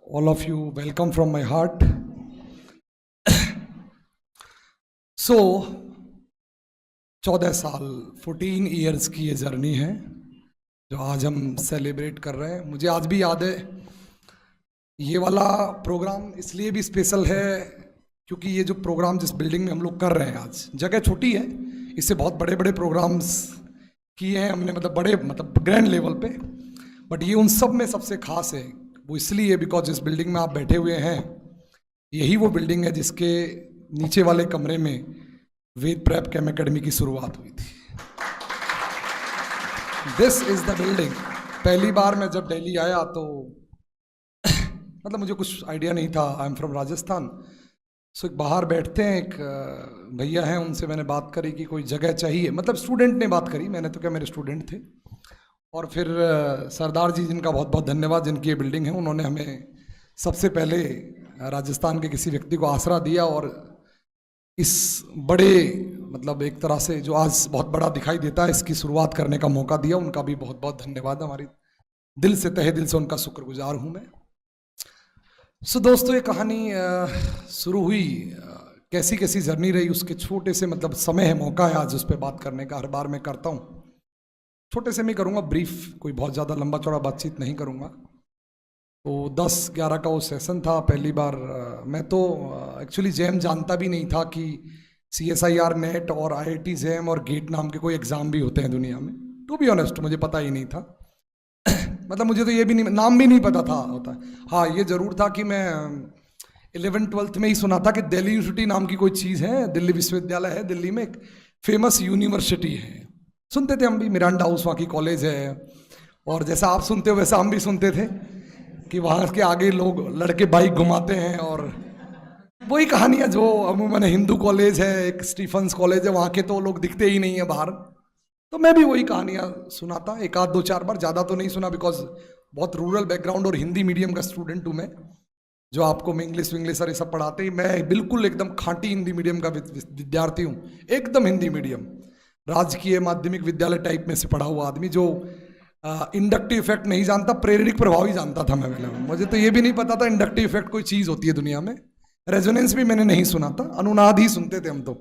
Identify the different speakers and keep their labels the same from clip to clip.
Speaker 1: all of you, welcome from my heart. So 14 साल 14 years की ये जर्नी है जो आज हम सेलिब्रेट कर रहे हैं। मुझे आज भी याद है ये वाला प्रोग्राम इसलिए भी स्पेशल है क्योंकि ये जो प्रोग्राम जिस बिल्डिंग में हम लोग कर रहे हैं, आज जगह छोटी है, इससे बहुत बड़े बड़े प्रोग्राम्स किए हैं हमने, मतलब ग्रैंड लेवल पे, बट ये उन सब में सबसे खास है। वो इसलिए बिकॉज जिस बिल्डिंग में आप बैठे हुए हैं यही वो बिल्डिंग है जिसके नीचे वाले कमरे में वेद प्रेप कैम अकेडमी की शुरुआत हुई थी। This is the building. पहली बार मैं जब दिल्ली आया तो मतलब मुझे कुछ आइडिया नहीं था। I am from Rajasthan. So एक बाहर बैठते हैं, एक भैया हैं, उनसे मैंने बात करी कि कोई जगह चाहिए, मतलब स्टूडेंट ने बात करी, मैंने तो क्या, मेरे स्टूडेंट थे। और फिर सरदार जी, जिनका बहुत बहुत धन्यवाद, जिनकी ये बिल्डिंग है, उन्होंने हमें सबसे पहले राजस्थान के किसी व्यक्ति को आसरा दिया और इस बड़े, मतलब एक तरह से जो आज बहुत बड़ा दिखाई देता है, इसकी शुरुआत करने का मौका दिया। उनका भी बहुत बहुत धन्यवाद, हमारी दिल से, तहे दिल से उनका शुक्रगुजार हूँ मैं। सो दोस्तों, ये कहानी शुरू हुई, कैसी कैसी जर्नी रही, उसके छोटे से, मतलब समय है, मौका है आज उस पर बात करने का। हर बार मैं करता हूँ, छोटे से मैं करूँगा, ब्रीफ, कोई बहुत ज़्यादा लंबा चौड़ा बातचीत नहीं करूँगा। तो 10-11 का वो सेशन था। पहली बार मैं तो एक्चुअली जैम जानता भी नहीं था कि CSIR नेट और IIT जैम और गेट नाम के कोई एग्ज़ाम भी होते हैं दुनिया में। टू बी ऑनेस्ट, मुझे पता ही नहीं था। मतलब मुझे तो ये भी नहीं, नाम भी नहीं पता था होता है। हाँ, ये ज़रूर था कि मैं 11th-12th में ही सुना था कि दिल्ली यूनिवर्सिटी नाम की कोई चीज़ है, दिल्ली विश्वविद्यालय है, दिल्ली में एक फेमस यूनिवर्सिटी है। सुनते थे हम भी, मिरांडा हाउस वहाँ की कॉलेज है, और जैसा आप सुनते हो वैसा हम भी सुनते थे कि वहाँ के आगे लोग लड़के बाइक घुमाते हैं, और वही कहानियाँ जो अमूमन हिंदू कॉलेज है, एक स्टीफन्स कॉलेज है, वहाँ के तो लोग दिखते ही नहीं है बाहर। तो मैं भी वही कहानियाँ सुनाता, एक आध 2-4 बार, ज़्यादा तो नहीं सुना, बिकॉज बहुत रूरल बैकग्राउंड और हिंदी मीडियम का स्टूडेंट हूँ मैं। जो आपको में इंग्लिश और ये सब पढ़ाते ही, मैं बिल्कुल एकदम खांटी हिंदी मीडियम का विद्यार्थी हूँ, एकदम हिंदी मीडियम, राजकीय माध्यमिक विद्यालय टाइप में से पढ़ा हुआ आदमी, जो इंडक्टिव इफेक्ट नहीं जानता, प्रेरित प्रभाव ही जानता था मैं पहले। मुझे तो ये भी नहीं पता था इंडक्टिव इफेक्ट कोई चीज़ होती है दुनिया में। रेजोनेंस भी मैंने नहीं सुना था, अनुनाद ही सुनते थे हम तो,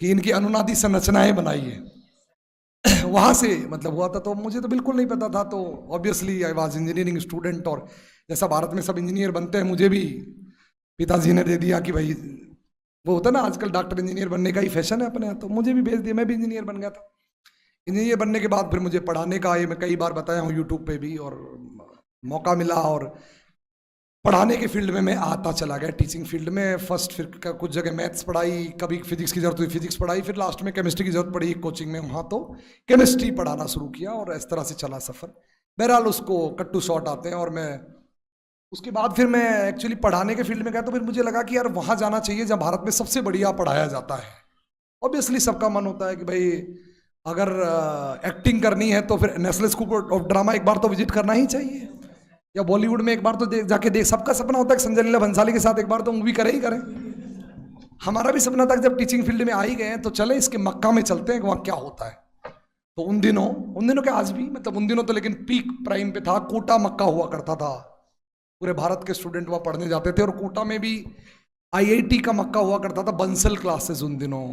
Speaker 1: कि इनकी अनुनादी संरचनाएं बनाई है। वहाँ से मतलब हुआ था, तो मुझे तो बिल्कुल नहीं पता था। तो obviously I was engineering student, और जैसा भारत में सब इंजीनियर बनते हैं, मुझे भी पिताजी ने दे दिया कि भाई, वो होता ना आजकल डॉक्टर इंजीनियर बनने का ही फैशन है अपने यहाँ, तो मुझे भी भेज दिया, मैं भी इंजीनियर बन गया था। इंजीनियर बनने के बाद फिर मुझे पढ़ाने का, ये मैं कई बार बताया हूँ यूट्यूब पे भी, और मौका मिला, और पढ़ाने के फील्ड में मैं आता चला गया, टीचिंग फील्ड में फर्स्ट। फिर कुछ जगह मैथ्स पढ़ाई, कभी फिजिक्स की जरूरत हुई फिजिक्स पढ़ाई, फिर लास्ट में केमिस्ट्री की जरूरत पड़ी कोचिंग में, वहाँ तो केमिस्ट्री पढ़ाना शुरू किया, और इस तरह से चला सफ़र। बहरहाल उसको कट टू शॉर्ट आते हैं। और मैं उसके बाद फिर मैं एक्चुअली पढ़ाने के फील्ड में गया, तो फिर मुझे लगा कि यार वहाँ जाना चाहिए जहाँ भारत में सबसे बढ़िया पढ़ाया जाता है। ऑब्वियसली सबका मन होता है कि भाई अगर एक्टिंग करनी है तो फिर नेशनल स्कूल ऑफ ड्रामा एक बार तो विजिट करना ही चाहिए, या बॉलीवुड में एक बार तो जाके देख। सबका सपना होता है कि संजय लीला भंसाली के साथ एक बार तो मूवी करें ही करें। हमारा भी सपना था कि जब टीचिंग फील्ड में आ ही गए हैं तो चले इसके मक्का में चलते हैं कि वहाँ क्या होता है। तो उन दिनों क्या, आज भी, मतलब उन दिनों तो, लेकिन पीक प्राइम पे था, कोटा मक्का हुआ करता था। पूरे भारत के स्टूडेंट वहाँ पढ़ने जाते थे, और कोटा में भी IIT का मक्का हुआ करता था, बंसल क्लासेस उन दिनों।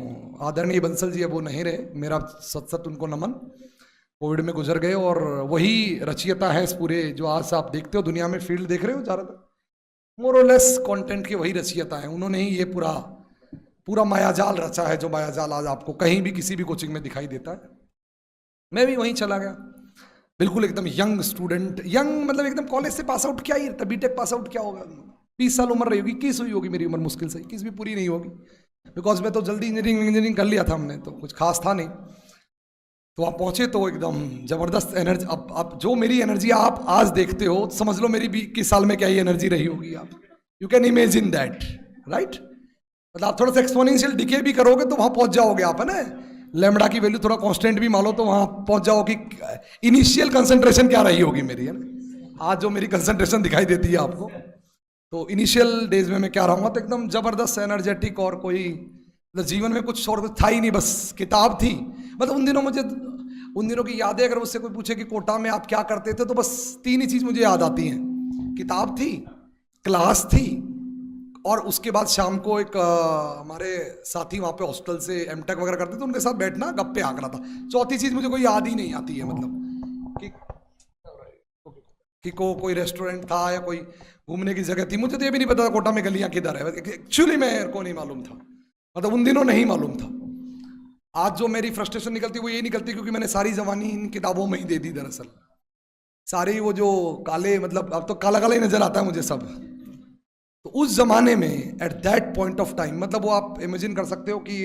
Speaker 1: आदरणीय बंसल जी अब वो नहीं रहे, मेरा सत उनको नमन, कोविड में गुजर गए। और वही रचयिता है इस पूरे, जो आज आप देखते हो दुनिया में फील्ड देख रहे हो ज़्यादातर, मोर और लेस कंटेंट के वही रचयिता है। उन्होंने ही ये पूरा मायाजाल रचा है, जो मायाजाल आज आपको कहीं भी किसी भी कोचिंग में दिखाई देता है। मैं भी वहीं चला गया, बिल्कुल एकदम यंग स्टूडेंट, यंग मतलब एकदम कॉलेज से पास आउट, क्या ही BTech पास आउट क्या होगा, 20 साल उम्र रही होगी, 21 हुई होगी मेरी उम्र, मुश्किल से 21 भी पूरी नहीं होगी, बिकॉज मैं तो जल्दी इंजीनियरिंग कर लिया था हमने, तो कुछ खास था नहीं। तो आप पहुंचे तो एकदम जबरदस्त एनर्जी। अब जो मेरी एनर्जी आप आज देखते हो, समझ लो मेरी 21 साल में क्या ही एनर्जी रही होगी। आप you can imagine that, right. मतलब आप थोड़ा सा एक्सपोनेंशियल डिके भी करोगे तो वहां पहुंच जाओगे आप, है ना। लैम्बडा की वैल्यू थोड़ा कांस्टेंट भी मान लो तो वहां पहुंच जाओ कि इनिशियल कंसंट्रेशन क्या रही होगी मेरी, है ना। आज जो मेरी कंसंट्रेशन दिखाई देती है आपको, तो इनिशियल डेज में मैं क्या रहूँगा, तो एकदम ज़बरदस्त एनर्जेटिक, और कोई मतलब जीवन में कुछ और कुछ था ही नहीं, बस किताब थी। मतलब उन दिनों की यादें, अगर मुझसे कोई पूछे कि कोटा में आप क्या करते थे, तो बस 3 ही चीज़ मुझे याद आती हैं। किताब थी, क्लास थी और उसके बाद शाम को एक हमारे साथी वहाँ पे हॉस्टल से एमटेक वगैरह करते थे, उनके साथ बैठना गप्पे आग रहा था। चौथी चीज़ मुझे कोई याद ही नहीं आती है, मतलब कि कोई रेस्टोरेंट था या कोई घूमने की जगह थी, मुझे तो ये भी नहीं पता था कोटा में गलियाँ किधर है, एक्चुअली मेरे को नहीं मालूम था, मतलब उन दिनों नहीं मालूम था। आज जो मेरी फ्रस्ट्रेशन निकलती वो ये निकलती क्योंकि मैंने सारी जवानी इन किताबों में ही दे दी दरअसल। सारे वो जो काले, मतलब अब तो काला काला ही नजर आता है मुझे सब। तो उस जमाने में at that point of time, मतलब वो आप इमेजिन कर सकते हो कि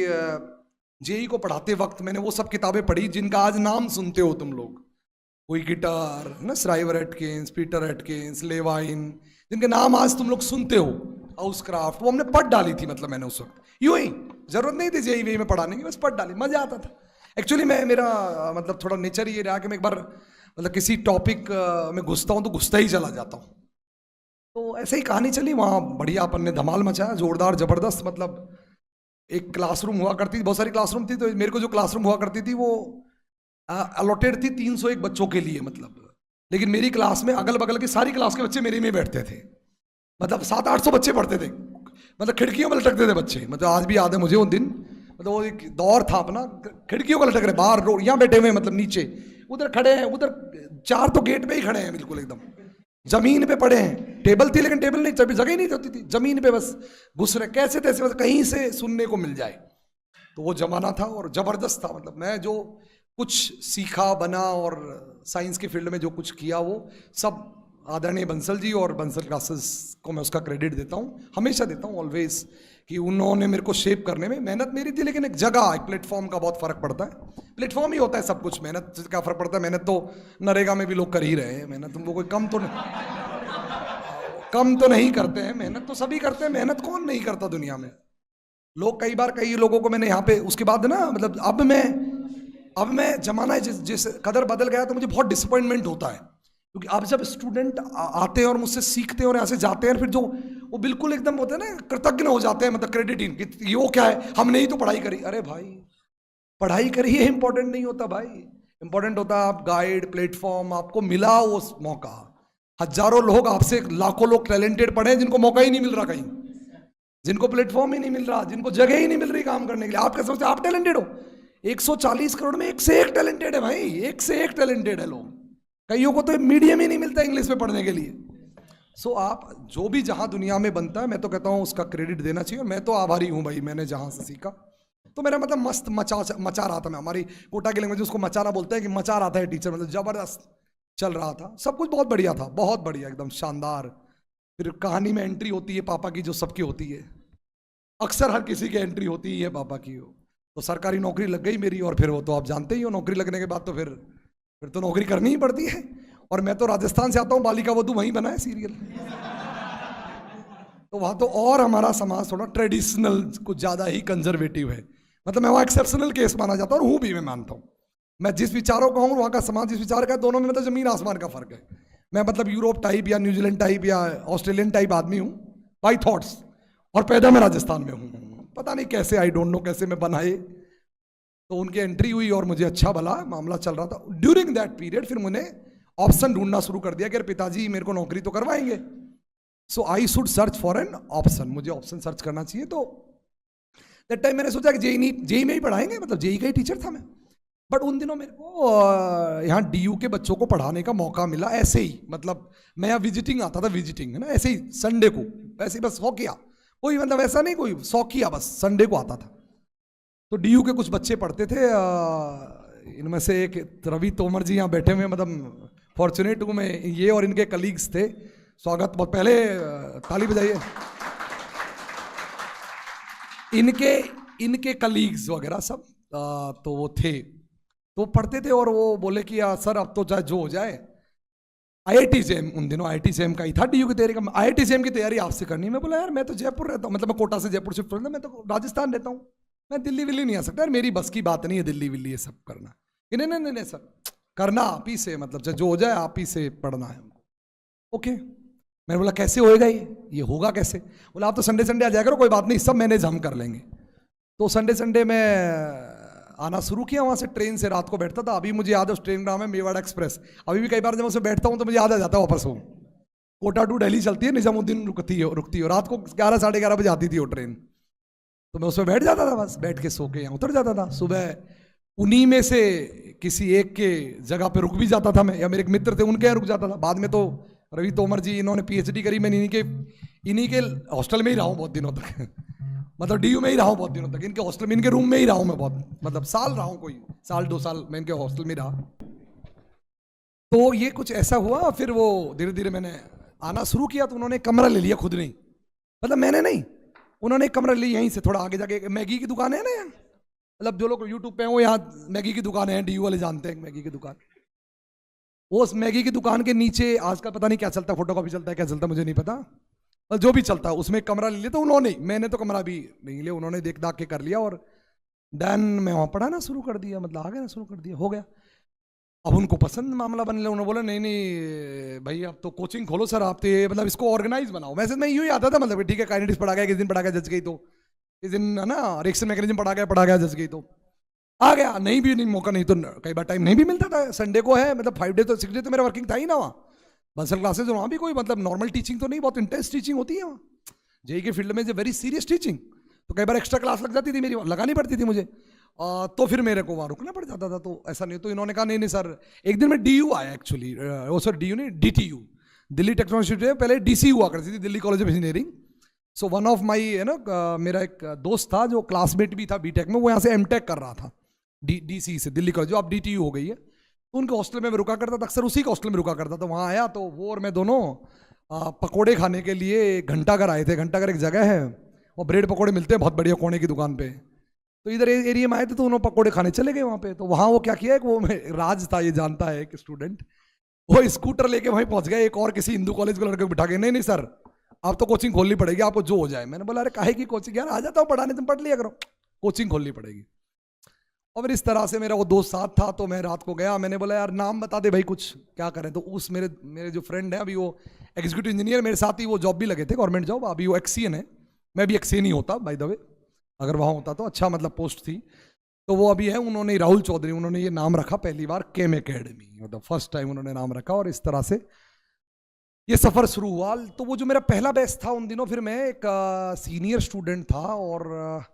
Speaker 1: जेई को पढ़ाते वक्त मैंने वो सब किताबें पढ़ी जिनका आज नाम सुनते हो तुम लोग, कोई गिटार ना, श्राइवर एटकिंस, पीटर एटकिंस, लेवाइन, जिनके नाम आज तुम लोग सुनते हो, हाउसक्राफ्ट, वो हमने पढ़ डाली थी। मतलब मैंने उस वक्त यूं ही, जरूरत नहीं थी जेई वेई में पढ़ाने की, बस पढ़ डाली, मजा आता था। एक्चुअली मेरा मतलब थोड़ा नेचर ये रहा कि मैं एक बार मतलब किसी टॉपिक में घुसता हूँ तो घुसता ही चला जाता हूँ। तो ऐसे ही कहानी चली, वहाँ बढ़िया अपन ने धमाल मचाया, जोरदार जबरदस्त। मतलब एक क्लासरूम हुआ करती थी, बहुत सारी क्लासरूम थी, तो मेरे को जो क्लासरूम हुआ करती थी वो अलॉटेड थी 301 बच्चों के लिए, मतलब। लेकिन मेरी क्लास में अगल बगल की सारी क्लास के बच्चे मेरे में बैठते थे, मतलब 700-800 बच्चे पढ़ते थे, मतलब खिड़कियों में लटकते थे बच्चे। मतलब आज भी याद है मुझे वो दिन, मतलब वो एक दौर था अपना, खिड़कियों का लटक रहे, बाहर रोड, यहाँ बैठे हुए हैं, मतलब नीचे, उधर खड़े हैं, उधर 4 तो गेट पे ही खड़े हैं, बिल्कुल एकदम जमीन पे पड़े हैं। टेबल थी लेकिन टेबल नहीं, जगह ही नहीं होती थी, जमीन पे बस घुस रहे कैसे तैसे, बस कहीं से सुनने को मिल जाए। तो वो जमाना था और जबरदस्त था। मतलब मैं जो कुछ सीखा बना और साइंस के फील्ड में जो कुछ किया वो सब आदरणीय बंसल जी और बंसल क्लासेस को मैं उसका क्रेडिट देता हूँ, हमेशा देता हूँ, ऑलवेज, कि उन्होंने मेरे को शेप करने में, मेहनत मेरी थी लेकिन एक जगह, एक प्लेटफॉर्म का बहुत फर्क पड़ता है। प्लेटफॉर्म ही होता है सब कुछ, मेहनत से क्या फर्क पड़ता है। मेहनत तो नरेगा में भी लोग कर ही रहे हैं, मेहनत तुमको कोई कम तो नहीं करते हैं, मेहनत तो सभी करते हैं, मेहनत कौन नहीं करता दुनिया में। लोग कई लोगों को मैंने यहाँ पे, उसके बाद ना, मतलब अब मैं जमाना जिस कदर बदल गया तो मुझे बहुत डिसअपॉइंटमेंट होता है, क्योंकि अब जब स्टूडेंट आते हैं और मुझसे सीखते हैं और यहाँ से जाते हैं, फिर जो वो बिल्कुल एकदम होते हैं ना, कृतज्ञ हो जाते हैं, मतलब क्रेडिट इन कि वो क्या है, हमने ही तो पढ़ाई करी। अरे भाई, पढ़ाई करी है इंपॉर्टेंट नहीं होता भाई, इंपॉर्टेंट होता है आप गाइड, प्लेटफॉर्म, आपको मिला वो मौका। हजारों लोग आपसे, लाखों लोग टैलेंटेड पढ़े हैं जिनको मौका ही नहीं मिल रहा कहीं, जिनको प्लेटफॉर्म ही नहीं मिल रहा, जिनको जगह ही नहीं मिल रही काम करने के लिए। आप कैसे सोचते आप टैलेंटेड हो? 140 करोड़ में एक से एक टैलेंटेड है भाई, एक से एक टैलेंटेड है लोग। कईयों को तो मीडियम ही नहीं मिलता इंग्लिश में पढ़ने के लिए। सो आप जो भी जहां दुनिया में बनता है, मैं तो कहता हूं उसका क्रेडिट देना चाहिए। मैं तो आभारी हूं भाई, मैंने जहां से सीखा तो मेरा मतलब मस्त मचा रहा था मैं, हमारी कोटा की लैंग्वेज उसको मचाना बोलते हैं, कि मचा रहा था टीचर, मतलब जबरदस्त चल रहा था, सब कुछ बहुत बढ़िया था, बहुत बढ़िया, एकदम शानदार। फिर कहानी में एंट्री होती है पापा की, जो सबकी होती है, अक्सर हर किसी की एंट्री होती ही है पापा की हो। तो सरकारी नौकरी लग गई मेरी, और फिर वो तो आप जानते ही हो, नौकरी लगने के बाद तो फिर तो नौकरी करनी ही पड़ती है। और मैं तो राजस्थान से आता हूँ, बालिका वधू वहीं बना है सीरियल। तो वहां तो और हमारा समाज थोड़ा ट्रेडिशनल, कुछ ज्यादा ही कंजर्वेटिव है, मतलब मैं वहाँ एक्सेप्शनल केस माना जाता हूँ, और हूँ भी, मैं मानता हूँ। मैं जिस विचारों का हूँ, वहाँ का समाज जिस विचार का है, दोनों में मतलब जमीन आसमान का फर्क है। मैं मतलब यूरोप टाइप या न्यूजीलैंड टाइप या ऑस्ट्रेलियन टाइप आदमी हूँ बाई थॉट्स, और पैदा मैं राजस्थान में हूँ, पता नहीं कैसे, आई डोंट नो कैसे मैं बनाए। तो उनकी एंट्री हुई और मुझे अच्छा भला मामला चल रहा था। ड्यूरिंग दैट पीरियड फिर मैंने ऑप्शन ढूंढना शुरू कर दिया कि पिताजी मेरे को नौकरी तो करवाएंगे, so I should search for an option, मुझे ऑप्शन सर्च करना चाहिए। तो दैट टाइम मैंने सोचा कि जेई में ही पढ़ाएंगे, मतलब जेई का ही टीचर था मैं। बट उन दिनों मेरे को यहाँ डीयू के बच्चों को पढ़ाने का मौका मिला ऐसे ही, मतलब मैं यहाँ विजिटिंग आता था, विजिटिंग है ना, ऐसे ही संडे को, ऐसे ही बस शौकिया, कोई मतलब ऐसा नहीं, कोई शौकिया, बस संडे को आता था। तो डीयू के कुछ बच्चे पढ़ते थे, इनमें से एक रवि तोमर जी यहाँ बैठे हुए, मतलब फॉर्चुनेट हूँ मैं, ये और इनके कलीग्स थे। स्वागत, बहुत पहले ताली बजाइए। इनके कलीग्स वगैरह सब तो वो थे, तो पढ़ते थे, और वो बोले कि सर अब तो चाहे जो हो जाए, आईआईटी जेम, उन दिनों आईआईटी जेम का ही था डीयू की तैयारी का, आईआईटी जेम की तैयारी आपसे करनी। मैं बोला यार मैं तो जयपुर रहता हूँ, मतलब मैं कोटा से जयपुर शिफ्ट होता, मैं तो राजस्थान रहता हूँ, मैं दिल्ली विल्ली नहीं आ सकता यार, मेरी बस की बात नहीं है दिल्ली विल्ली ये सब करना। नहीं नहीं नहीं नहीं सर, करना आप ही से, मतलब जो हो जाए आप ही से पढ़ना है हमको। ओके, मैंने बोला कैसे होएगा ये होगा कैसे? बोला आप तो संडे संडे आ जाया करो, कोई बात नहीं, सब मैनेज हम कर लेंगे। तो संडे संडे में आना शुरू किया, वहाँ से ट्रेन से रात को बैठता था। अभी मुझे याद है उस ट्रेन का नाम है मेवाड़ एक्सप्रेस। अभी भी कई बार जब उसमें बैठता हूँ तो मुझे याद आ जाता है वापस हूँ। कोटा टू दिल्ली चलती है, निजामुद्दीन रुकती है, रात को 11 साढ़े 11 बजे आती थी वो ट्रेन। तो मैं उसमें बैठ जाता था, बस बैठ के सो के यहाँ उतर जाता था। सुबह उन्हीं में से किसी एक के जगह पे रुक भी जाता था मैं, या मेरे एक मित्र थे उनके यहाँ रुक जाता था। बाद में तो रवि तोमर जी इन्होंने पीएचडी करी, मैं इन्हीं के हॉस्टल में ही रहा हूँ बहुत दिनों तक मतलब डीयू में ही रहा हूँ बहुत दिनों तक, इनके हॉस्टल में, इनके रूम में ही रहा हूँ मैं बहुत, मतलब साल रहा हूँ, कोई साल 2 साल मैं इनके हॉस्टल में रहा। तो ये कुछ ऐसा हुआ, फिर वो धीरे धीरे मैंने आना शुरू किया, तो उन्होंने कमरा ले लिया खुद नहीं, मतलब मैंने नहीं, उन्होंने एक कमरा लिया यहीं से थोड़ा आगे जाके। मैगी की दुकान है ना यहाँ, मतलब जो लोग यूट्यूब पे हैं वो यहाँ मैगी की दुकान है, डीयू वाले जानते हैं मैगी की दुकान। वो उस मैगी की दुकान के नीचे आजकल पता नहीं क्या चलता है, फोटोकॉपी चलता है, क्या चलता है मुझे नहीं पता, और जो भी चलता है उसमें एक कमरा ले लिया। तो उन्होंने, मैंने तो कमरा भी नहीं लिया, उन्होंने देख दाख के कर लिया, और देन मैं वहाँ पढ़ाना शुरू कर दिया, मतलब आ गया शुरू कर दिया, हो गया। अब उनको पसंद मामला बनने लगा, उन्होंने बोला नहीं नहीं भाई अब तो कोचिंग खोलो सर आप, तो मतलब इसको ऑर्गेनाइज बनाओ। वैसे मैं यूँ ही आता था, मतलब ठीक है काइनेटिक्स पढ़ा गया, किस दिन पढ़ा गया जज गई, तो किस दिन है ना रिएक्शन मैकेनिज्म पढ़ा गया जज गई, तो आ गया। नहीं भी नहीं मौका, नहीं तो कई बार टाइम नहीं भी मिलता था। संडे को है, मतलब 5 डे तो 6 डे तो मेरा वर्किंग था ही ना वहाँ, बंसल क्लासेज, वहाँ भी कोई मतलब नॉर्मल टीचिंग तो नहीं, बहुत इंटेंस टीचिंग होती है वहाँ जेई के फील्ड में, जो वेरी सीरियस टीचिंग। तो कई बार एक्स्ट्रा क्लास लग जाती थी मेरी, लगानी पड़ती थी मुझे, तो फिर मेरे को वहाँ रुकना पड़ जाता था। तो ऐसा नहीं, तो इन्होंने कहा नहीं नहीं सर, एक दिन मैं डीयू आया एक्चुअली, वो सर डीयू नहीं डीटीयू, दिल्ली टेक्नोलॉजी इंस्टीट्यूट, पहले डीसी हुआ करती थी, Delhi college of engineering. So one of my है ना, मेरा एक दोस्त था जो क्लासमेट भी था बीटेक में, वो यहाँ से एमटेक कर रहा था डीसी से, दिल्ली कॉलेज जो अब डीटीयू हो गई है। तो उनके हॉस्टल में मैं रुका करता था, अक्सर उसी के हॉस्टल में रुका करता था। वहाँ आया तो वो और मैं दोनों पकोड़े खाने के लिए घंटाघर आए थे। घंटाघर एक जगह है, वो ब्रेड पकोड़े मिलते हैं बहुत बढ़िया कोने की दुकान पे। तो इधर एरिया में आए थे, तो उन्होंने पकोड़े खाने चले गए वहाँ पे। तो वहाँ वो क्या किया, वो राज था, ये जानता है, एक स्टूडेंट, वो स्कूटर लेके वहीं पहुँच गया, एक और किसी हिंदू कॉलेज को लड़के को बिठा के, नहीं नहीं सर आप तो कोचिंग खोलनी पड़ेगी, आपको जो हो जाए। मैंने बोला अरे काहे की कोचिंग यार, आ जाता हूँ पढ़ाने, तुम पढ़ लिया करो, कोचिंग खोलनी पड़ेगी। और इस तरह से मेरा वो दोस्त साथ था, तो मैं रात को गया, मैंने बोला यार नाम बता दे भाई कुछ क्या करें। तो उस मेरे जो फ्रेंड है अभी, वो एग्जीक्यूटिव इंजीनियर मेरे साथ ही, वो जॉब भी लगे थे गवर्नमेंट जॉब, अभी वो एक्सीएन है, मैं भी एक्सीएन ही होता बाय द वे, अगर वहाँ होता तो अच्छा मतलब पोस्ट थी। तो वो अभी है, उन्होंने राहुल चौधरी, उन्होंने ये नाम रखा पहली बार केम एकेडमी, मतलब फर्स्ट टाइम उन्होंने नाम रखा, और इस तरह से ये सफ़र शुरू हुआ। तो वो जो मेरा पहला बैच था उन दिनों, फिर मैं एक सीनियर स्टूडेंट था, और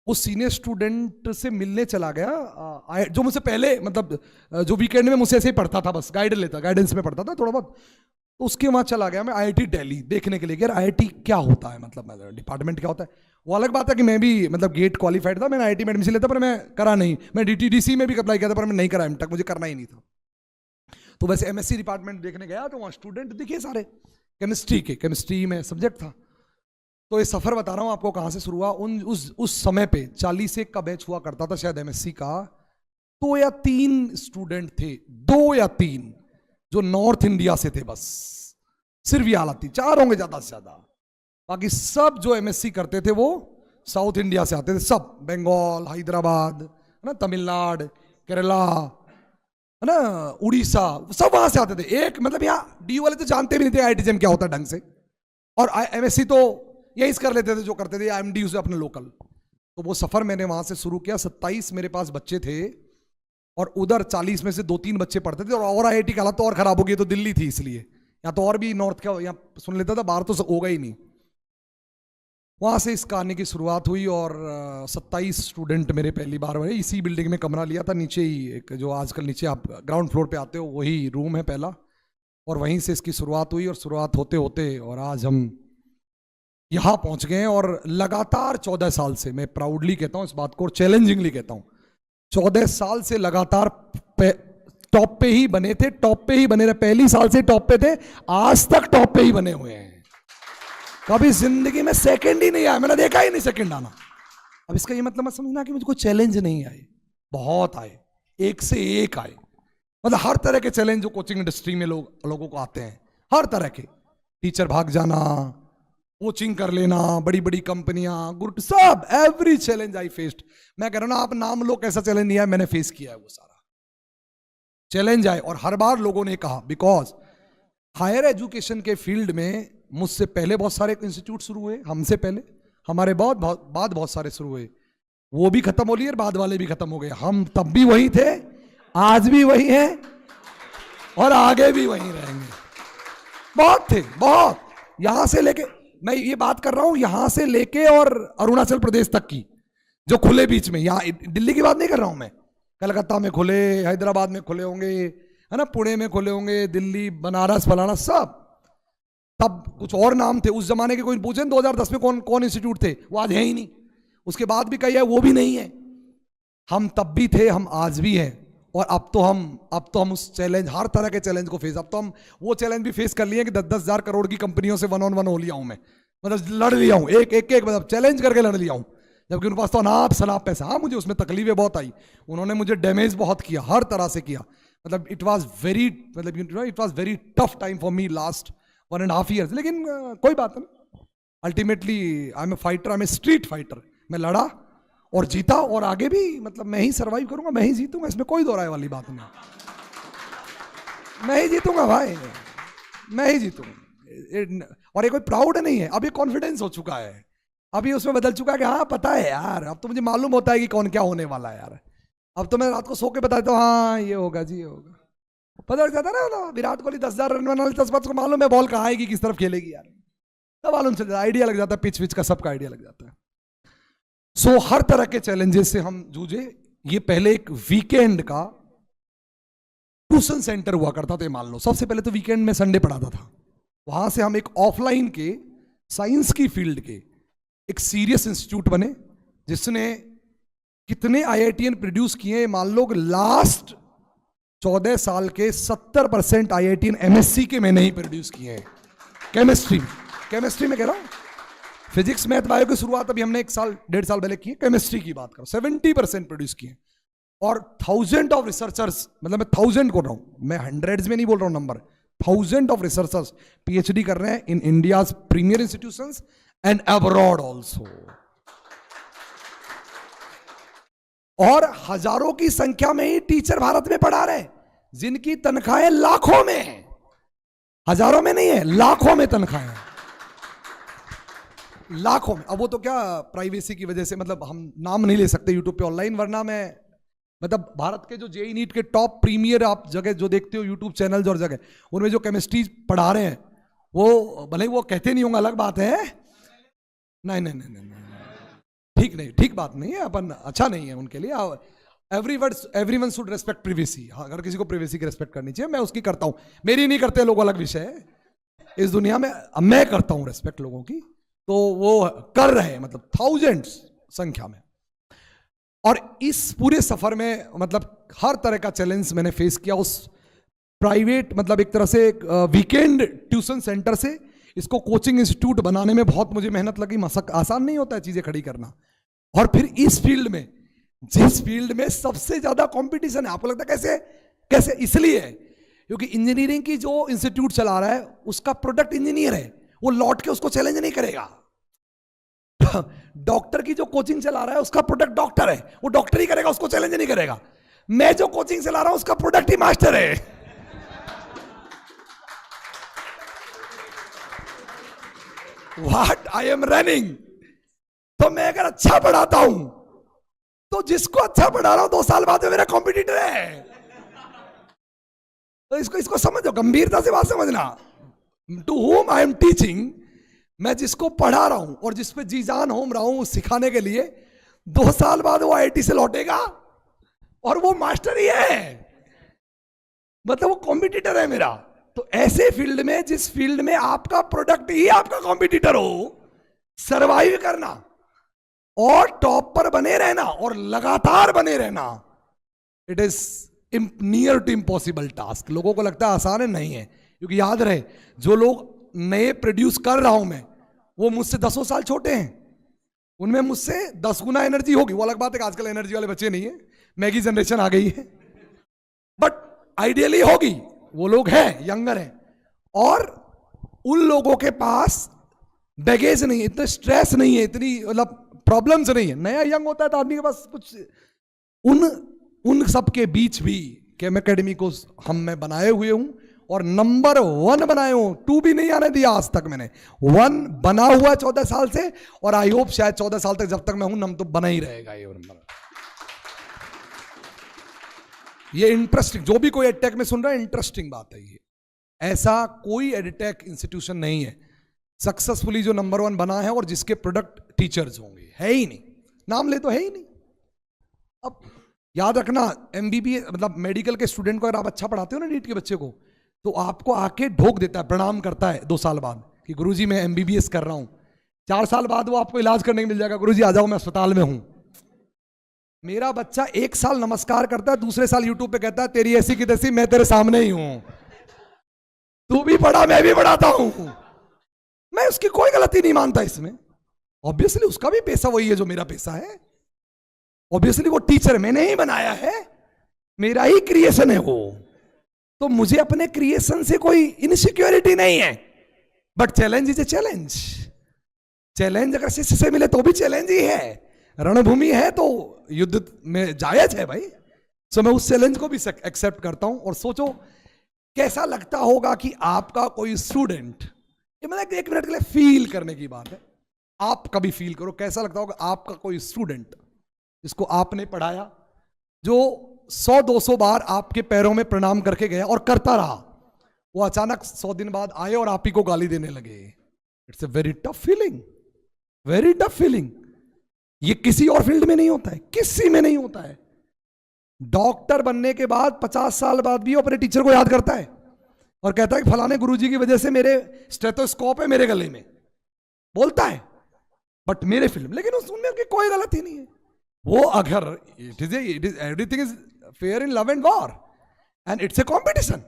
Speaker 1: उस सीनियर स्टूडेंट से मिलने चला गया, जो मुझसे पहले मतलब जो वीकेंड में मुझसे ऐसे ही पढ़ता था, बस गाइडेंस में पढ़ता था थोड़ा बहुत। तो उसके वहाँ चला गया मैं आईआईटी दिल्ली देखने के लिए, यार आईआईटी क्या होता है, मतलब डिपार्टमेंट क्या होता है। वो अलग बात है कि मैं भी मतलब गेट क्वालिफाइड था, मैंने आईआईटी में एडमिशन लेता, पर मैं करा नहीं। मैं डीटीडीसी में भी अप्लाई किया था, पर मैं नहीं करा एमटेक, मुझे करना ही नहीं था। तो वैसे एमएससी डिपार्टमेंट देखने गया, तो वहाँ स्टूडेंट दिखे सारे केमिस्ट्री में सब्जेक्ट था। तो ये सफ़र बता रहा हूँ आपको कहाँ से शुरू हुआ। उस समय पे 40 एक का बैच हुआ करता था शायद एमएससी का, 2 या 3 स्टूडेंट थे, 2 या 3 जो नॉर्थ इंडिया से थे, बस सिर्फ ये हालत थी, 4 होंगे ज़्यादा से ज़्यादा। बाकी सब जो एमएससी करते थे वो साउथ इंडिया से आते थे, सब बंगाल, हैदराबाद, है ना, तमिलनाडु, केरला, है ना, उड़ीसा, सब वहाँ से आते थे। एक मतलब यहाँ डीयू वाले तो जानते भी नहीं थे आईआईटी क्या होता है ढंग से, और एमएससी तो यही कर लेते थे जो करते थे एमडीयू से अपने लोकल। तो वो सफ़र मैंने वहाँ से शुरू किया। 27 मेरे पास बच्चे थे, और उधर 40 में से 2-3 बच्चे पढ़ते थे, और आईआईटी की हालत तो और ख़राब हो गई, तो दिल्ली थी इसलिए, यहाँ तो और भी नॉर्थ का यहाँ सुन लेता था, बाहर तो होगा ही नहीं। वहाँ से इस कहानी की शुरुआत हुई, और 27 स्टूडेंट मेरे पहली बार हुए। इसी बिल्डिंग में कमरा लिया था, नीचे ही एक जो आजकल नीचे आप ग्राउंड फ्लोर पे आते हो वही रूम है पहला, और वहीं से इसकी शुरुआत हुई। और शुरुआत होते होते और आज हम यहाँ पहुँच गए हैं। और लगातार 14 साल से, मैं प्राउडली कहता हूँ इस बात को और चैलेंजिंगली कहता हूँ, 14 साल से लगातार टॉप पे ही बने थे, टॉप पे ही बने रहे। पहली साल से टॉप पे थे, आज तक टॉप पे ही बने हुए हैं। कभी जिंदगी में सेकंड ही नहीं आया, मैंने देखा ही नहीं सेकंड आना। अब इसका ये मतलब मत समझना कि मुझको चैलेंज नहीं आए, बहुत आए, एक से एक आए। मतलब हर तरह के चैलेंज जो कोचिंग इंडस्ट्री में लोगों को आते हैं, हर तरह के, टीचर भाग जाना, कोचिंग कर लेना, बड़ी बड़ी कंपनियां, गुड, सब एवरी चैलेंज आई फेस्ड। मैं कह रहा हूं ना, आप नाम लो कैसा चैलेंज नहीं आया, मैंने फेस किया है वो सारा चैलेंज आए। और हर बार लोगों ने कहा, बिकॉज हायर एजुकेशन के फील्ड में मुझसे पहले बहुत सारे इंस्टीट्यूट शुरू हुए, हमसे पहले, हमारे बाद बहुत सारे शुरू हुए, वो भी खत्म हो लिए और बाद वाले भी खत्म हो गए। हम तब भी वही थे, आज भी वही हैं, और आगे भी वही रहेंगे। बहुत थे, बहुत। यहां से लेके, मैं ये बात कर रहा हूं यहां से लेके और अरुणाचल प्रदेश तक की, जो खुले बीच में, यहाँ दिल्ली की बात नहीं कर रहा हूं मैं, कलकत्ता में खुले, हैदराबाद में खुले होंगे, है ना, पुणे में खुले होंगे, दिल्ली, बनारस, फलाना सब। तब कुछ और नाम थे उस जमाने के, कोई पूछे 2010 में कौन कौन इंस्टीट्यूट थे, वो आज है ही नहीं। उसके बाद भी कई है, वो भी नहीं है। हम तब भी थे, हम आज भी हैं। और अब तो हम उस चैलेंज, हर तरह के चैलेंज को फेस, अब तो हम वो चैलेंज भी फेस कर लिए कि 10-10 हजार करोड़ की कंपनियों से 1-on-1 हो लिया हूं मैं, मतलब लड़ लिया हूं, एक मतलब चैलेंज करके लड़ लिया हूं, जबकि उनके पास तो अनाप शनाप पैसा। हाँ, मुझे उसमें तकलीफें बहुत आई, उन्होंने मुझे डैमेज बहुत किया, हर तरह से किया। मतलब it was very tough time for me last 1.5 years। लेकिन कोई बात नहीं, ultimately I am a fighter, I am a street fighter. मैं लड़ा और जीता, और आगे भी मतलब मैं ही सर्वाइव करूंगा, मैं ही जीतूंगा, इसमें कोई दो राय वाली बात नहीं। मैं ही जीतूंगा भाई, मैं ही जीतूंगा। और ये कोई प्राउड नहीं है, अब ये कॉन्फिडेंस हो चुका है, अभी उसमें बदल चुका है कि हाँ पता है यार, अब तो मुझे मालूम होता है कि कौन क्या होने वाला है यार। अब तो मैं रात को सो के बता देता हूँ, हाँ ये होगा जी, ये होगा। पता लग जाता ना, विराट कोहली 10,000 रन बनाने 10 बात को मालूम है बॉल कहाँ आएगी, किस तरफ खेलेगी यार, तब मालूम चल जाता, आइडिया लग जाता है, पिच विच का सबका आइडिया लग जाता है। सो हर तरह के चैलेंजेस से हम जूझे। ये पहले एक वीकेंड का ट्यूशन सेंटर हुआ करता था, मान लो। सबसे पहले तो वीकेंड में संडे पढ़ाता था, वहां से हम एक ऑफलाइन के साइंस की फील्ड के एक सीरियस इंस्टीट्यूट बने, जिसने कितने आईआईटीएन प्रोड्यूस किए मान लो, लास्ट 14 साल के 70% आईआईटीएन एमएससी के मैंने ही प्रोड्यूस किए हैं। केमिस्ट्री में कह रहा हूं, फिजिक्स मैथ बायो की शुरुआत अभी हमने 1-1.5 साल पहले की है। केमिस्ट्री की बात करो, 70% प्रोड्यूस किए। और 1000 ऑफ रिसर्चर्स, मतलब मैं 1000 बोल रहा हूं, मैं हंड्रेड्स में नहीं बोल रहा हूं नंबर, 1000 ऑफ रिसर्चर्स पीएचडी कर रहे हैं in India's premier institutions and abroad also. और हजारों की संख्या में ही टीचर भारत में पढ़ा रहे हैं, जिनकी तनख्वाहें लाखों में है, हजारों में नहीं है, लाखों में तनख्वाहें हैं, लाखों में। अब वो तो क्या प्राइवेसी की वजह से, मतलब हम नाम नहीं ले सकते यूट्यूब पे ऑनलाइन, वरना मैं मतलब भारत के जो जेई नीट के टॉप प्रीमियर आप जगह जो देखते हो यूट्यूब चैनल्स और जगह, उनमें जो केमिस्ट्री पढ़ा रहे हैं, वो भले ही वो कहते नहीं होंगे, अलग बात है। नहीं नहीं नहीं नहीं, ठीक नहीं, ठीक बात नहीं है, अपन अच्छा नहीं है उनके लिए। Everyone should respect privacy. अगर किसी को प्रिवेसी की रेस्पेक्ट करनी चाहिए, मैं उसकी करता हूं, मेरी नहीं करते लोग, अलग विषय है। इस दुनिया में मैं करता हूं रेस्पेक्ट लोगों की, तो वो कर रहे हैं, मतलब थाउजेंड्स संख्या में। और इस पूरे सफर में मतलब हर तरह का चैलेंज मैंने फेस किया। उस प्राइवेट, मतलब एक तरह से वीकेंड ट्यूशन सेंटर से इसको कोचिंग इंस्टीट्यूट बनाने में बहुत मुझे मेहनत लगी, मशक, आसान नहीं होता है चीजें खड़ी करना। और फिर इस फील्ड में, जिस फील्ड में सबसे ज्यादा कंपटीशन है, आपको लगता है कैसे कैसे? इसलिए क्योंकि इंजीनियरिंग की जो इंस्टीट्यूट चला रहा है उसका प्रोडक्ट इंजीनियर है, वो लौट के उसको चैलेंज नहीं करेगा। डॉक्टर की जो कोचिंग चला रहा है उसका प्रोडक्ट डॉक्टर है, वो डॉक्टर ही करेगा, उसको चैलेंज नहीं करेगा। मैं जो कोचिंग चला रहा हूं उसका प्रोडक्ट ही मास्टर है। What I am running. तो मैं अगर अच्छा पढ़ाता हूं तो जिसको अच्छा पढ़ा रहा हूं 2 साल बाद में मेरा कॉम्पिटिटर है। तो इसको समझो, गंभीरता से बात समझना। To home I am teaching, मैं जिसको पढ़ा रहा हूं और जिस पे जी जान होम रहा हूं सिखाने के लिए, 2 साल बाद वो आईआईटी से लौटेगा और वो मास्टर ही है, मतलब वो कॉम्पिटिटर है मेरा। तो ऐसे फील्ड में, जिस फील्ड में आपका प्रोडक्ट ही आपका कॉम्पिटिटर हो, सरवाइव करना और टॉप पर बने रहना और लगातार बने रहना, it is near to impossible task. लोगों को लगता है आसान है, नहीं है। क्योंकि याद रहे, जो लोग नए प्रोड्यूस कर रहा हूं मैं, वो मुझसे 10 साल छोटे हैं, उनमें मुझसे 10 गुना एनर्जी होगी। वो अलग बात है कि आजकल एनर्जी वाले बच्चे नहीं है, मैगी जनरेशन आ गई है, बट आइडियली होगी। वो लोग हैं, यंगर हैं, और उन लोगों के पास बैगेज नहीं है, इतना स्ट्रेस नहीं है, इतनी मतलब प्रॉब्लम्स नहीं है। नया यंग होता है तो आदमी के पास कुछ, उन सब के बीच भी केम एकेडमी को मैं बनाए हुए हूं और नंबर 1 बनाए हूं। 2 भी नहीं आने दिया आज तक मैंने, 1 बना हुआ 14 साल से, और आई होप शायद 14 साल तक जब तक मैं हूं नम तो बना ही रहेगा ये नंबर। ये इंटरेस्टिंग, जो भी कोई एडटेक में सुन रहा है, इंटरेस्टिंग बात है ये। ऐसा कोई एडटेक इंस्टीट्यूशन नहीं है सक्सेसफुली जो नंबर 1 बना है और जिसके प्रोडक्ट टीचर्स होंगे, है ही नहीं, नाम ले तो है ही नहीं। अब याद रखना, एमबीबीएस मतलब मेडिकल के स्टूडेंट को अगर आप अच्छा पढ़ाते हो ना, नीट के बच्चे को, तो आपको आके ढोक देता है, प्रणाम करता है 2 साल बाद कि गुरुजी मैं एमबीबीएस कर रहा हूं। 4 साल बाद वो आपको इलाज करने को मिल जाएगा, गुरुजी आ जाओ मैं अस्पताल में हूं। मेरा बच्चा 1 साल नमस्कार करता है, दूसरे साल यूट्यूब पे कहता है तेरी ऐसी की तैसी, मैं तेरे सामने ही हूं, तू भी पढ़ा मैं भी पढ़ाता हूं। मैं उसकी कोई गलती नहीं मानता इसमें। ऑब्वियसली उसका भी पैसा वही है जो मेरा पैसा है, ऑब्वियसली वो टीचर मैंने ही बनाया है, मेरा ही क्रिएशन है वो, तो मुझे अपने क्रिएशन से कोई इनसिक्योरिटी नहीं है। But challenge is a challenge, challenge अगर शिष्य से मिले तो भी चैलेंज ही है, रणभूमि है तो युद्ध में जायज है भाई। सो मैं उस चैलेंज को भी एक्सेप्ट करता हूं। और सोचो कैसा लगता होगा कि आपका कोई स्टूडेंट, ये मतलब 1 मिनट के लिए फील करने की बात है, आप कभी फील करो कैसा लगता होगा आपका कोई स्टूडेंट जिसको आपने पढ़ाया, जो 100-200 बार आपके पैरों में प्रणाम करके गया और करता रहा, वो अचानक 100 दिन बाद आए और आप ही को गाली देने लगे। It's a very tough feeling, very tough feeling. ये किसी और फील्ड में नहीं होता है, किसी में नहीं होता है। डॉक्टर बनने के बाद 50 साल बाद भी वो अपने टीचर को याद करता है और कहता है कि फलाने गुरुजी की वजह से मेरे स्टेथोस्कोप है मेरे गले में, बोलता है। बट मेरे फील्ड में, लेकिन उसमें कोई गलती नहीं है। वो अगर it is everything is fair in love and war and it's a competition,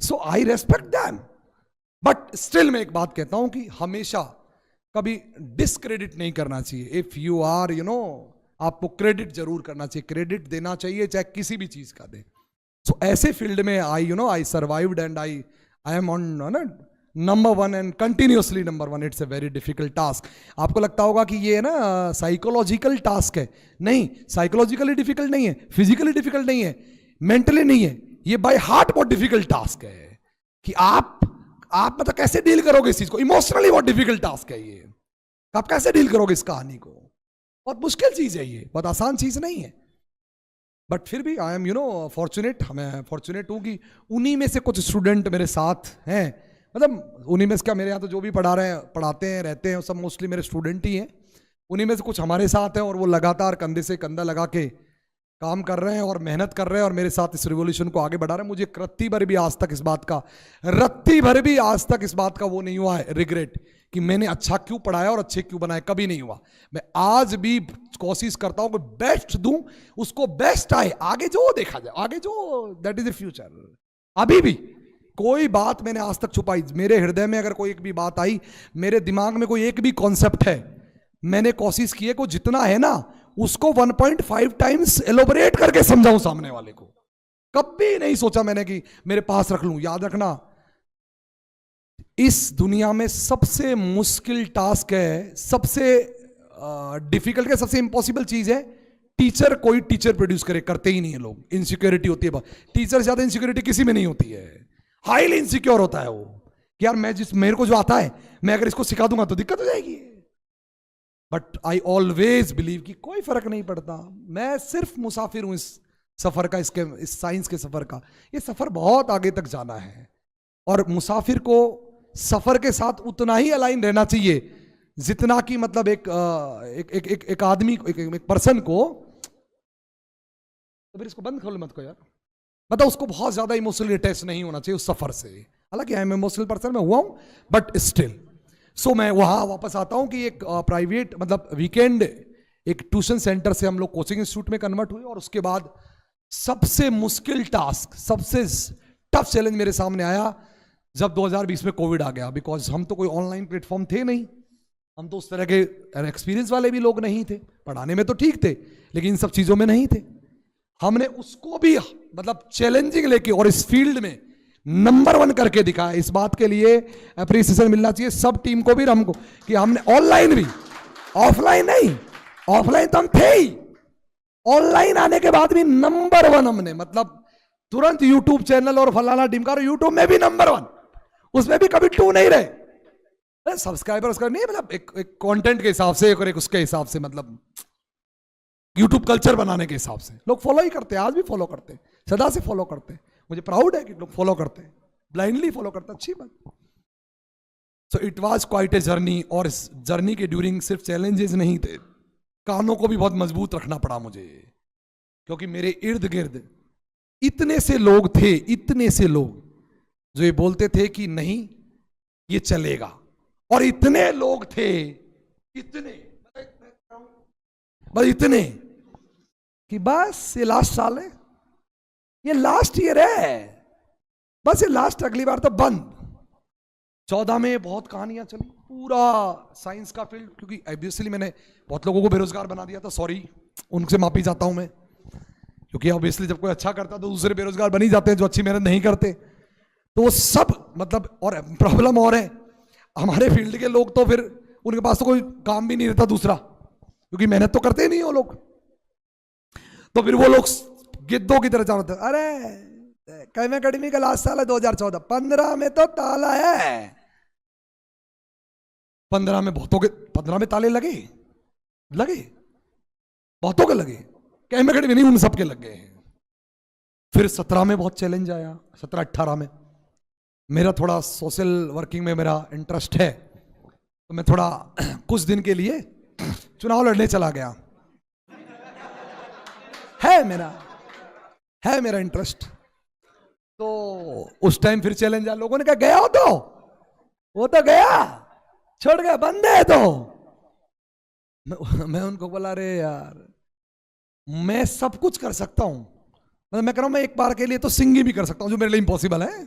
Speaker 1: so I respect them. But still मैं एक बात कहता हूं कि हमेशा कभी डिसक्रेडिट नहीं करना चाहिए। इफ यू आर आपको क्रेडिट जरूर करना चाहिए, क्रेडिट देना चाहिए चाहे किसी भी चीज का दे। सो ऐसे फील्ड में I survived and I am on number 1 and continuously number 1। It's a very difficult task. आपको लगता होगा कि ये ना साइकोलॉजिकल टास्क है, नहीं, साइकोलॉजिकली डिफिकल्ट नहीं है, फिजिकली डिफिकल्ट नहीं है, मेंटली नहीं है, ये बाय हार्ट बहुत डिफिकल्ट टास्क है कि आप मतलब कैसे डील करोगे इस चीज को। इमोशनली बहुत डिफिकल्ट टास्क है ये, आप कैसे डील करोगे इस कहानी को, बहुत मुश्किल चीज है ये, बहुत आसान चीज नहीं है। बट फिर भी आई एम फॉर्चुनेट, मैं फॉर्चुनेट हूं कि उन्हीं में से कुछ स्टूडेंट मेरे साथ हैं, मतलब उन्हीं में से क्या, मेरे यहाँ तो जो भी पढ़ाते हैं रहते हैं सब मोस्टली मेरे स्टूडेंट ही हैं। उन्हीं में से कुछ हमारे साथ हैं और वो लगातार कंधे से कंधा लगा के काम कर रहे हैं और मेहनत कर रहे हैं और मेरे साथ इस रिवॉल्यूशन को आगे बढ़ा रहे हैं। मुझे रत्ती भर भी आज तक इस बात का वो नहीं हुआ है रिग्रेट कि मैंने अच्छा क्यों पढ़ाया और अच्छे क्यों बनाए, कभी नहीं हुआ। मैं आज भी कोशिश करता हूं कि बेस्ट दूं, उसको बेस्ट आए, आगे जो देखा जाए, आगे जो दैट इज द फ्यूचर। अभी भी कोई बात मैंने आज तक छुपाई, मेरे हृदय में अगर कोई एक भी बात आई, मेरे दिमाग में कोई एक भी कॉन्सेप्ट है, मैंने कोशिश की है को जितना है ना उसको 1.5 टाइम्स एलोबरेट करके समझाऊं सामने वाले को। कभी नहीं सोचा मैंने कि मेरे पास रख लूं। याद रखना, इस दुनिया में सबसे मुश्किल टास्क है, सबसे डिफिकल्ट है, सबसे इंपॉसिबल चीज है टीचर, कोई टीचर प्रोड्यूस करे, करते ही नहीं है लोग। इनसिक्योरिटी होती है, टीचर से ज्यादा इनसिक्योरिटी किसी में नहीं होती है। हाईली इनसिक्योर होता है वो कि यार मेरे को जो आता है मैं अगर इसको सिखा दूंगा तो दिक्कत हो जाएगी। बट आई ऑलवेज बिलीव कि कोई फर्क नहीं पड़ता, मैं सिर्फ मुसाफिर हूं इस सफर का, इस साइंस के सफर का। ये सफर बहुत आगे तक जाना है और मुसाफिर को सफर के साथ उतना ही अलाइन रहना चाहिए जितना कि मतलब एक आदमी को, एक पर्सन को, तो फिर इसको बंद खोलो मत को यार, मतलब उसको बहुत ज्यादा इमोशनली अटैच नहीं होना चाहिए उस सफर से। हालांकि आई एम इमोशनल पर्सन, मैं हुआ हूं, बट स्टिल सो मैं वहां वापस आता हूं कि एक प्राइवेट मतलब वीकेंड एक ट्यूशन सेंटर से हम लोग कोचिंग इंस्टीट्यूट में कन्वर्ट हुए और उसके बाद सबसे मुश्किल टास्क, सबसे टफ चैलेंज मेरे सामने आया जब 2020 में कोविड आ गया। बिकॉज हम तो कोई ऑनलाइन प्लेटफॉर्म थे नहीं, हम तो उस तरह के एक्सपीरियंस वाले भी लोग नहीं थे, पढ़ाने में तो ठीक थे लेकिन इन सब चीजों में नहीं थे। हमने उसको भी मतलब चैलेंजिंग लेके और इस फील्ड में नंबर 1 करके दिखाया। इस बात के लिए अप्रिसिएशन मिलना चाहिए सब टीम को भी और हमको कि हमने ऑनलाइन भी, ऑफलाइन नहीं, ऑफलाइन तो हम थे ही, ऑनलाइन आने के बाद भी नंबर 1 हमने, मतलब तुरंत यूट्यूब चैनल और फलाना टीम का, यूट्यूब में भी नंबर 1, उसमें भी कभी 2 नहीं रहे। सब्सक्राइबर उसका नहीं, मतलब एक कंटेंट के हिसाब से और एक उसके हिसाब से, मतलब यूट्यूब कल्चर बनाने के हिसाब से लोग फॉलो ही करते हैं, आज भी फॉलो करते हैं, सदा से फॉलो करते हैं। मुझे प्राउड है कि लोग फॉलो करते हैं। ब्लाइंडली फॉलो करता, अच्छी बात। So it was quite a journey, और इस जर्नी के ड्यूरिंग सिर्फ चैलेंजेस नहीं थे, कानों को भी बहुत मजबूत रखना पड़ा मुझे, क्योंकि मेरे इर्द गिर्द इतने से लोग थे, इतने से लोग जो ये बोलते थे कि नहीं ये चलेगा, और इतने लोग थे, इतने बस इतने कि बस ये लास्ट साल है, ये लास्ट ईयर है, बस ये लास्ट, अगली बार तो बंद। 14 में बहुत कहानियां चली, पूरा साइंस का फील्ड, क्योंकि ऑब्वियसली मैंने बहुत लोगों को बेरोजगार बना दिया था, सॉरी उनसे माफी चाहता हूं मैं, क्योंकि ऑब्वियसली जब कोई अच्छा करता तो दूसरे बेरोजगार बन ही जाते हैं जो अच्छी मेहनत नहीं करते, तो वो सब मतलब, और प्रॉब्लम और है हमारे फील्ड के लोग तो फिर उनके पास तो कोई काम भी नहीं रहता दूसरा, क्योंकि मेहनत तो करते ही नहीं वो लोग, तो फिर वो लोग गिद्धों की तरह जाते, अरे कैम अकेडमी का लास्ट साल है 2014, 15 में तो ताला है, 15 में बहुतों के 15 में ताले लगे बहुतों के लगे, कैम अकेडमी नहीं, उन सबके लग गए हैं। फिर 17 में बहुत चैलेंज आया, 17-18 में मेरा थोड़ा सोशल वर्किंग में मेरा इंटरेस्ट है, तो मैं थोड़ा कुछ दिन के लिए चुनाव लड़ने चला गया, है मेरा इंटरेस्ट। तो उस टाइम फिर चैलेंज आया, लोगों ने कहा गया हो तो, वो तो गया छोड़ गया, बंद है तो मैं उनको बोला, अरे यार मैं सब कुछ कर सकता हूं, मतलब मैं कह रहा हूं मैं एक बार के लिए तो सिंगिंग भी कर सकता हूं, जो मेरे लिए इम्पॉसिबल है,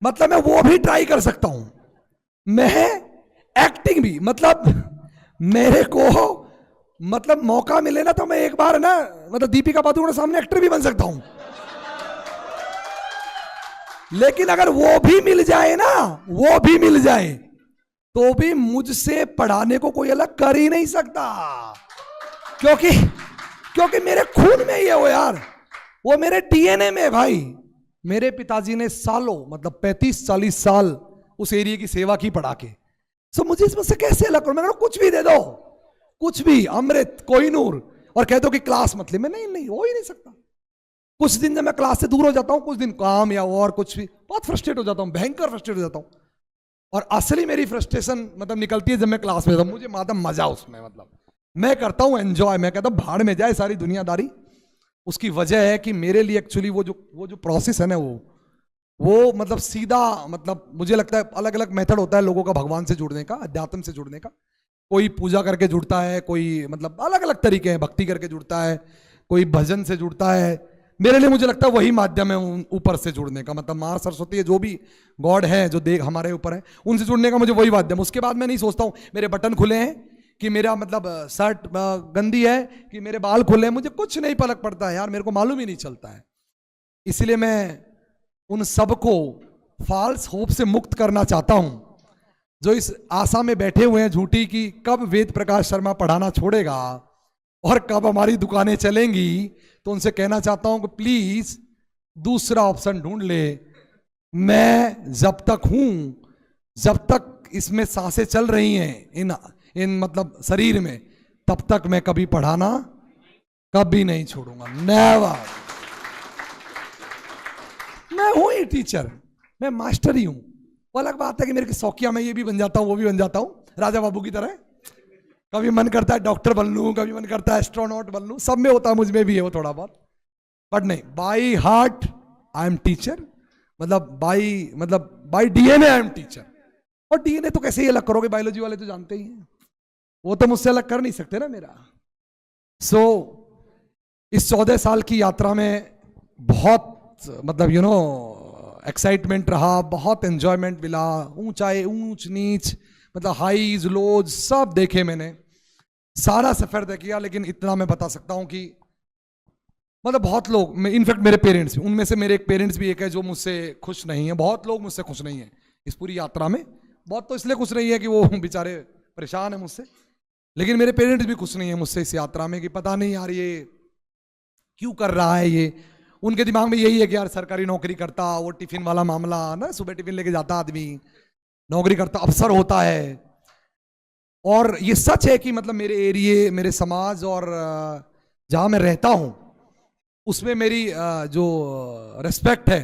Speaker 1: मतलब मैं वो भी ट्राई कर सकता हूं, मैं एक्टिंग भी, मतलब मेरे को मतलब मौका मिले ना तो मैं एक बार ना मतलब दीपिका पादुकोण के सामने एक्टर भी बन सकता हूं, लेकिन अगर वो भी मिल जाए ना, वो भी मिल जाए तो भी मुझसे पढ़ाने को कोई अलग कर ही नहीं सकता, क्योंकि मेरे खून में ही है वो यार, वो मेरे डीएनए में है भाई। मेरे पिताजी ने सालों मतलब 35-40 साल उस एरिया की सेवा की पढ़ा के, सो मुझे इसमें से कैसे अलग करूं? मैं कुछ भी दे दो, कुछ भी, अमृत कोहिनूर, और कह दो कि क्लास मत ले, मैं नहीं हो ही नहीं सकता। कुछ दिन जब मैं क्लास से दूर हो जाता हूं, कुछ दिन काम या और कुछ भी, बहुत फ्रस्ट्रेट हो जाता हूं, भयंकर फ्रस्ट्रेट हो जाता हूं, और असली मेरी फ्रस्ट्रेशन मतलब निकलती है जब मैं क्लास में जाता हूं, मुझे माता मजा उसमें, मतलब मैं करता हूं एंजॉय, मैं कहता हूं भाड़ में जाए सारी दुनियादारी। उसकी वजह है कि मेरे लिए एक्चुअली वो जो प्रोसेस है ना, वो मतलब सीधा, मतलब मुझे लगता है अलग अलग मेथड होता है लोगों का भगवान से जुड़ने का, अध्यात्म से जुड़ने का। कोई पूजा करके जुड़ता है, कोई मतलब अलग अलग तरीके हैं, भक्ति करके जुड़ता है, कोई भजन से जुड़ता है। मेरे लिए मुझे लगता है वही माध्यम है ऊपर से जुड़ने का, मतलब माँ सरस्वती जो भी गॉड है जो देख हमारे ऊपर है, उनसे जुड़ने का मुझे वही माध्यम। उसके बाद मैं नहीं सोचता हूँ मेरे बटन खुले हैं कि मेरा मतलब शर्ट गंदी है कि मेरे बाल खुले हैं, मुझे कुछ नहीं फर्क पड़ता है यार, मेरे को मालूम ही नहीं चलता है। इसलिए मैं उन सबको फॉल्स होप से मुक्त करना चाहता हूं जो इस आशा में बैठे हुए हैं झूठी कि कब वेद प्रकाश शर्मा पढ़ाना छोड़ेगा और कब हमारी दुकानें चलेंगी। तो उनसे कहना चाहता हूं कि प्लीज दूसरा ऑप्शन ढूंढ ले। मैं जब तक हूं, जब तक इसमें सांसें चल रही हैं इन मतलब शरीर में, तब तक मैं कभी पढ़ाना कभी नहीं छोड़ूंगा, नेवर। मैं हूं ही टीचर, मैं मास्टर ही हूं। वो अलग बात है कि मेरे शौकिया मैं ये भी बन जाता हूं, वो भी बन जाता हूं राजा बाबू की तरह। कभी मन करता है डॉक्टर बन लूं, कभी मन करता है एस्ट्रोनॉट बन लूं, सब में होता है, मुझ में भी है वो थोड़ा बहुत, बट नहीं, by heart I am teacher, मतलब by DNA I am teacher. और डीएनए तो कैसे ही अलग करोगे, बायोलॉजी वाले तो जानते ही हैं, वो तो मुझसे अलग कर नहीं सकते ना मेरा। सो इस 14 साल की यात्रा में बहुत मतलब एक्साइटमेंट रहा, बहुत एंजॉयमेंट मिला, ऊंचाई ऊंच नीच, मतलब हाईज लोज सब देखे मैंने, सारा सफर तय किया। लेकिन इतना मैं बता सकता हूं कि मतलब बहुत लोग, इनफैक्ट मेरे पेरेंट्स भी, उनमें से मेरे एक पेरेंट्स भी एक है जो मुझसे खुश नहीं है, बहुत लोग मुझसे खुश नहीं है इस पूरी यात्रा में। बहुत तो इसलिए खुश नहीं है कि वो बेचारे परेशान है मुझसे, लेकिन मेरे पेरेंट्स भी खुश नहीं है मुझसे इस यात्रा में कि पता नहीं यार ये क्यों कर रहा है। ये उनके दिमाग में यही है कि यार सरकारी नौकरी करता, वो टिफिन वाला मामला ना, सुबह टिफिन लेके जाता आदमी, नौकरी करता, अफसर होता है। और ये सच है कि मतलब मेरे एरिए, मेरे समाज और जहां मैं रहता हूं उसमें मेरी जो रेस्पेक्ट है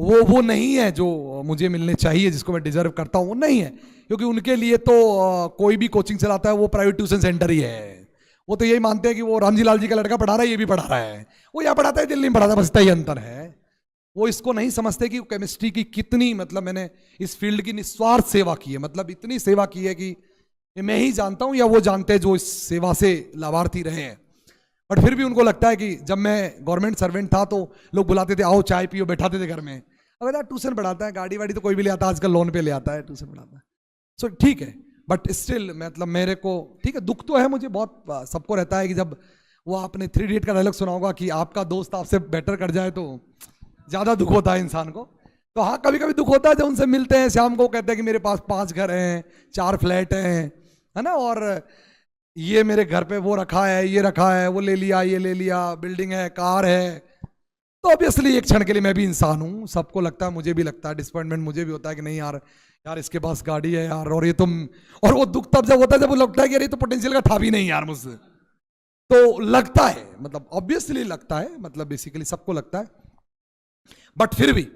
Speaker 1: वो नहीं है जो मुझे मिलने चाहिए, जिसको मैं डिजर्व करता हूँ, वो नहीं है। क्योंकि उनके लिए तो कोई भी कोचिंग चलाता है वो प्राइवेट ट्यूशन सेंटर ही है। वो तो यही मानते हैं कि वो रामजी लाल जी का लड़का पढ़ा रहा है, ये भी पढ़ा रहा है, वो यहाँ पढ़ाता है दिल्ली में पढ़ाता है, बस इतना ही अंतर है। वो इसको नहीं समझते कि केमिस्ट्री की कितनी, मतलब मैंने इस फील्ड की निस्वार्थ सेवा की है, मतलब इतनी सेवा की है कि मैं ही जानता हूं या वो जानते हैं जो इस सेवा से लाभार्थी रहे हैं। बट फिर भी उनको लगता है कि जब मैं गवर्नमेंट सर्वेंट था तो लोग बुलाते थे, आओ चाय पियो, बैठाते थे घर में। अगर यार ट्यूशन पढ़ाता है, गाड़ी वाड़ी तो कोई भी ले आता है आजकल, लोन पे ले आता है, ट्यूशन पढ़ाता है, सो ठीक है। बट स्टिल मतलब मेरे को ठीक है, दुख तो है मुझे बहुत, सबको रहता है कि जब वो आपने 3 इडियट का डायलॉग सुना होगा कि आपका दोस्त आपसे बेटर कर जाए तो ज़्यादा दुख होता है इंसान को। तो हाँ, कभी कभी दुख होता है जब उनसे मिलते हैं, शाम को कहते हैं कि मेरे पास 5 घर हैं, 4 फ्लैट हैं, है ना, और ये मेरे घर पे वो रखा है, ये रखा है, वो ले लिया, ये ले लिया, बिल्डिंग है, कार है। तो ऑब्वियसली एक क्षण के लिए मैं भी इंसान हूँ, सबको लगता है, मुझे भी लगता है, डिसअपॉइंटमेंट मुझे भी होता है कि नहीं यार, यार इसके पास गाड़ी है यार, और ये तुम, और वो दुख तब जब होता है जब वो लगता है कि यार ये तो पोटेंशियल का था भी नहीं यार मुझसे। तो लगता है, मतलब ऑब्वियसली लगता है, मतलब बेसिकली सबको लगता है। बट फिर भी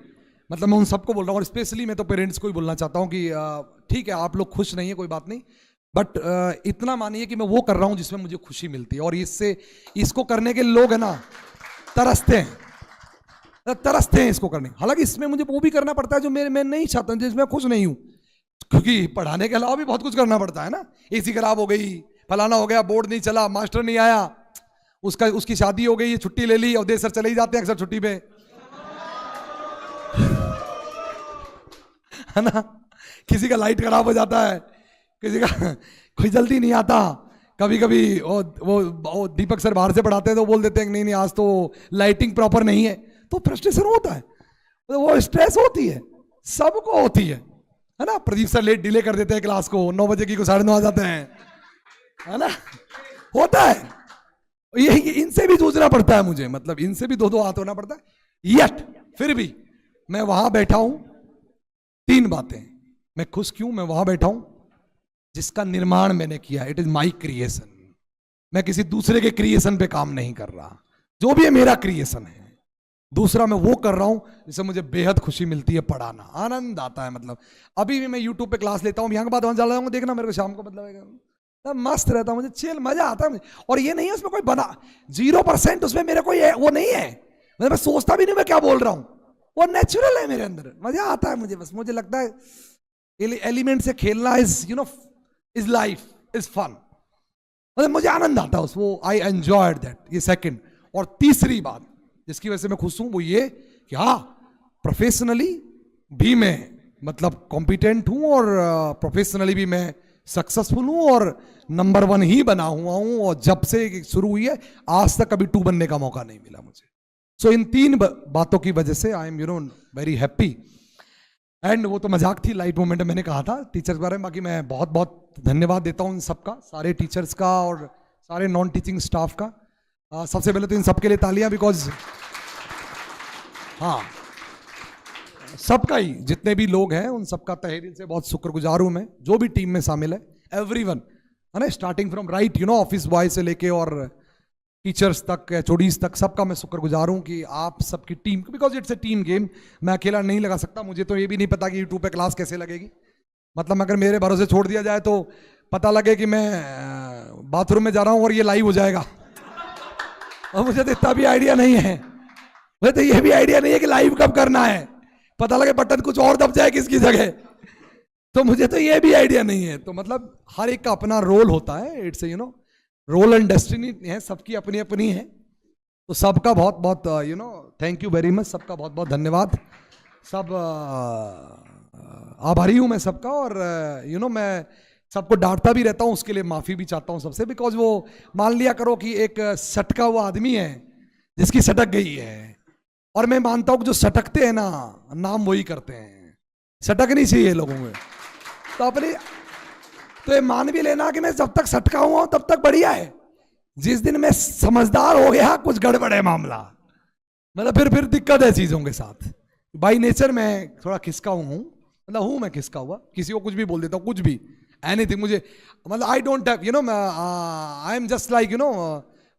Speaker 1: मतलब मैं उन सबको बोल रहा हूँ, और स्पेशली मैं तो पेरेंट्स को ही बोलना चाहता हूँ कि ठीक है आप लोग खुश नहीं है, कोई बात नहीं, बट इतना मानिए कि मैं वो कर रहा हूँ जिसमें मुझे खुशी मिलती है, और इससे इसको करने के लोग है ना तरसते हैं इसको करने। हालांकि इसमें मुझे वो भी करना पड़ता है जो मैं नहीं चाहता हूँ, जिसमें खुश नहीं हूँ, क्योंकि पढ़ाने के अलावा भी बहुत कुछ करना पड़ता है ना। एसी खराब हो गई, फलाना हो गया, बोर्ड नहीं चला, मास्टर नहीं आया, उसकी शादी हो गई, छुट्टी ले ली, और देर सर चले ही जाते हैं अक्सर छुट्टी पे, है ना। किसी का लाइट खराब हो जाता है, किसी का कोई जल्दी नहीं आता, कभी कभी वो दीपक सर बाहर से पढ़ाते हैं तो बोल देते हैं नहीं नहीं आज तो लाइटिंग प्रॉपर नहीं है, तो फ्रस्ट्रेशन होता है, तो वो स्ट्रेस होती है, सबको होती है ना। प्रदीप सर लेट डिले कर देते हैं क्लास को, 9 बजे की को 9:30 आ जाते हैं, है ना, होता है। ये इनसे भी जूझना पड़ता है मुझे, मतलब इनसे भी 2-2 हाथ होना पड़ता है। यट फिर भी मैं वहां बैठा हूं, 3 बातें, मैं खुश क्यों, मैं वहां बैठा हूं जिसका निर्माण मैंने किया, इट इज माई क्रिएशन। मैं किसी दूसरे के क्रिएशन पे काम नहीं कर रहा, जो भी है मेरा क्रिएशन है। दूसरा मैं वो कर रहा हूं जिससे मुझे बेहद खुशी मिलती है, पढ़ाना, आनंद आता है। मतलब अभी भी मैं यूट्यूब पे क्लास लेता हूं, यहाँ के बाद वहां चला जाऊंगा, देखना मेरे को शाम को, मतलब मस्त रहता हूं, मुझे चिल मजा आता है मुझे। और ये नहीं है उसमें कोई बना 0% उसमें मेरे कोई वो नहीं है, मतलब मैं सोचता भी नहीं मैं क्या बोल रहा हूं, वो नेचुरल है मेरे अंदर, मजा आता है मुझे। बस मुझे लगता है एलिमेंट से खेलना इज लाइफ, इज फन, मतलब मुझे आनंद आता है उस, वो आई एंजॉयड दैट। ये सेकंड। और तीसरी बात जिसकी वजह से मैं खुश हूं वो ये कि हाँ, प्रोफेशनली भी मैं मतलब कॉम्पिटेंट हूं, और प्रोफेशनली भी मैं सक्सेसफुल हूं, और नंबर 1 ही बना हुआ हूं, और जब से शुरू हुई है आज तक कभी 2 बनने का मौका नहीं मिला मुझे। सो इन 3 बातों की वजह से I am very happy. And वो तो मजाक थी, लाइट मोमेंट मैंने कहा था टीचर्स के बारे में। बाकी मैं बहुत बहुत धन्यवाद देता हूँ इन सबका, सारे टीचर्स का और सारे नॉन टीचिंग स्टाफ का। सबसे पहले तो इन सबके लिए तालियां, बिकॉज हाँ, सबका ही, जितने भी लोग हैं उन सबका तहे दिल से बहुत शुक्रगुजार हूं मैं, जो भी टीम में शामिल है, एवरीवन, है ना, starting from right office boy से लेके और टीचर्स तक, एचओडीज तक, सबका मैं शुक्रगुजार हूं कि आप सबकी team, because it's a team game, मैं अकेला नहीं लगा सकता। मुझे तो ये भी नहीं पता कि यूट्यूब पे क्लास कैसे लगेगी, मतलब अगर मेरे भरोसे छोड़ दिया जाए तो पता लगे कि मैं बाथरूम में जा रहा हूं और ये लाइव हो जाएगा, और मुझे तो इतना भी आइडिया नहीं है, मुझे तो ये भी आइडिया नहीं है कि लाइव कब करना है, पता लगे बटन कुछ और दब जाए किसकी जगह, तो मुझे तो ये भी आइडिया नहीं है। तो मतलब हर एक का अपना रोल होता है, इट्स रोल एंड डेस्टिनी है, सबकी अपनी अपनी है। तो सबका बहुत बहुत थैंक यू वेरी मच, सबका बहुत बहुत धन्यवाद, सब आभारी हूं मैं सबका। और मैं सबको डांटता भी रहता हूं, उसके लिए माफी भी चाहता हूं सबसे, बिकॉज वो मान लिया करो कि एक सटका हुआ आदमी है जिसकी सटक गई है, और मैं मानता हूं कि जो सटकते हैं ना, नाम वही करते हैं, सटक नहीं चाहिए लोगों में। तो अपनी तो ये मान भी लेना कि मैं जब तक सटका हुआ हूं तब तक बढ़िया है, जिस दिन मैं समझदार हो गया कुछ गड़बड़ है मामला, मतलब फिर दिक्कत है चीजों के साथ। बाई नेचर मैं थोड़ा खिसका हूं, मतलब हूं मैं खिसका हुआ, किसी को कुछ भी बोल देता हूं, कुछ भी, एनीथिंग, मुझे मतलब I don't have I am just like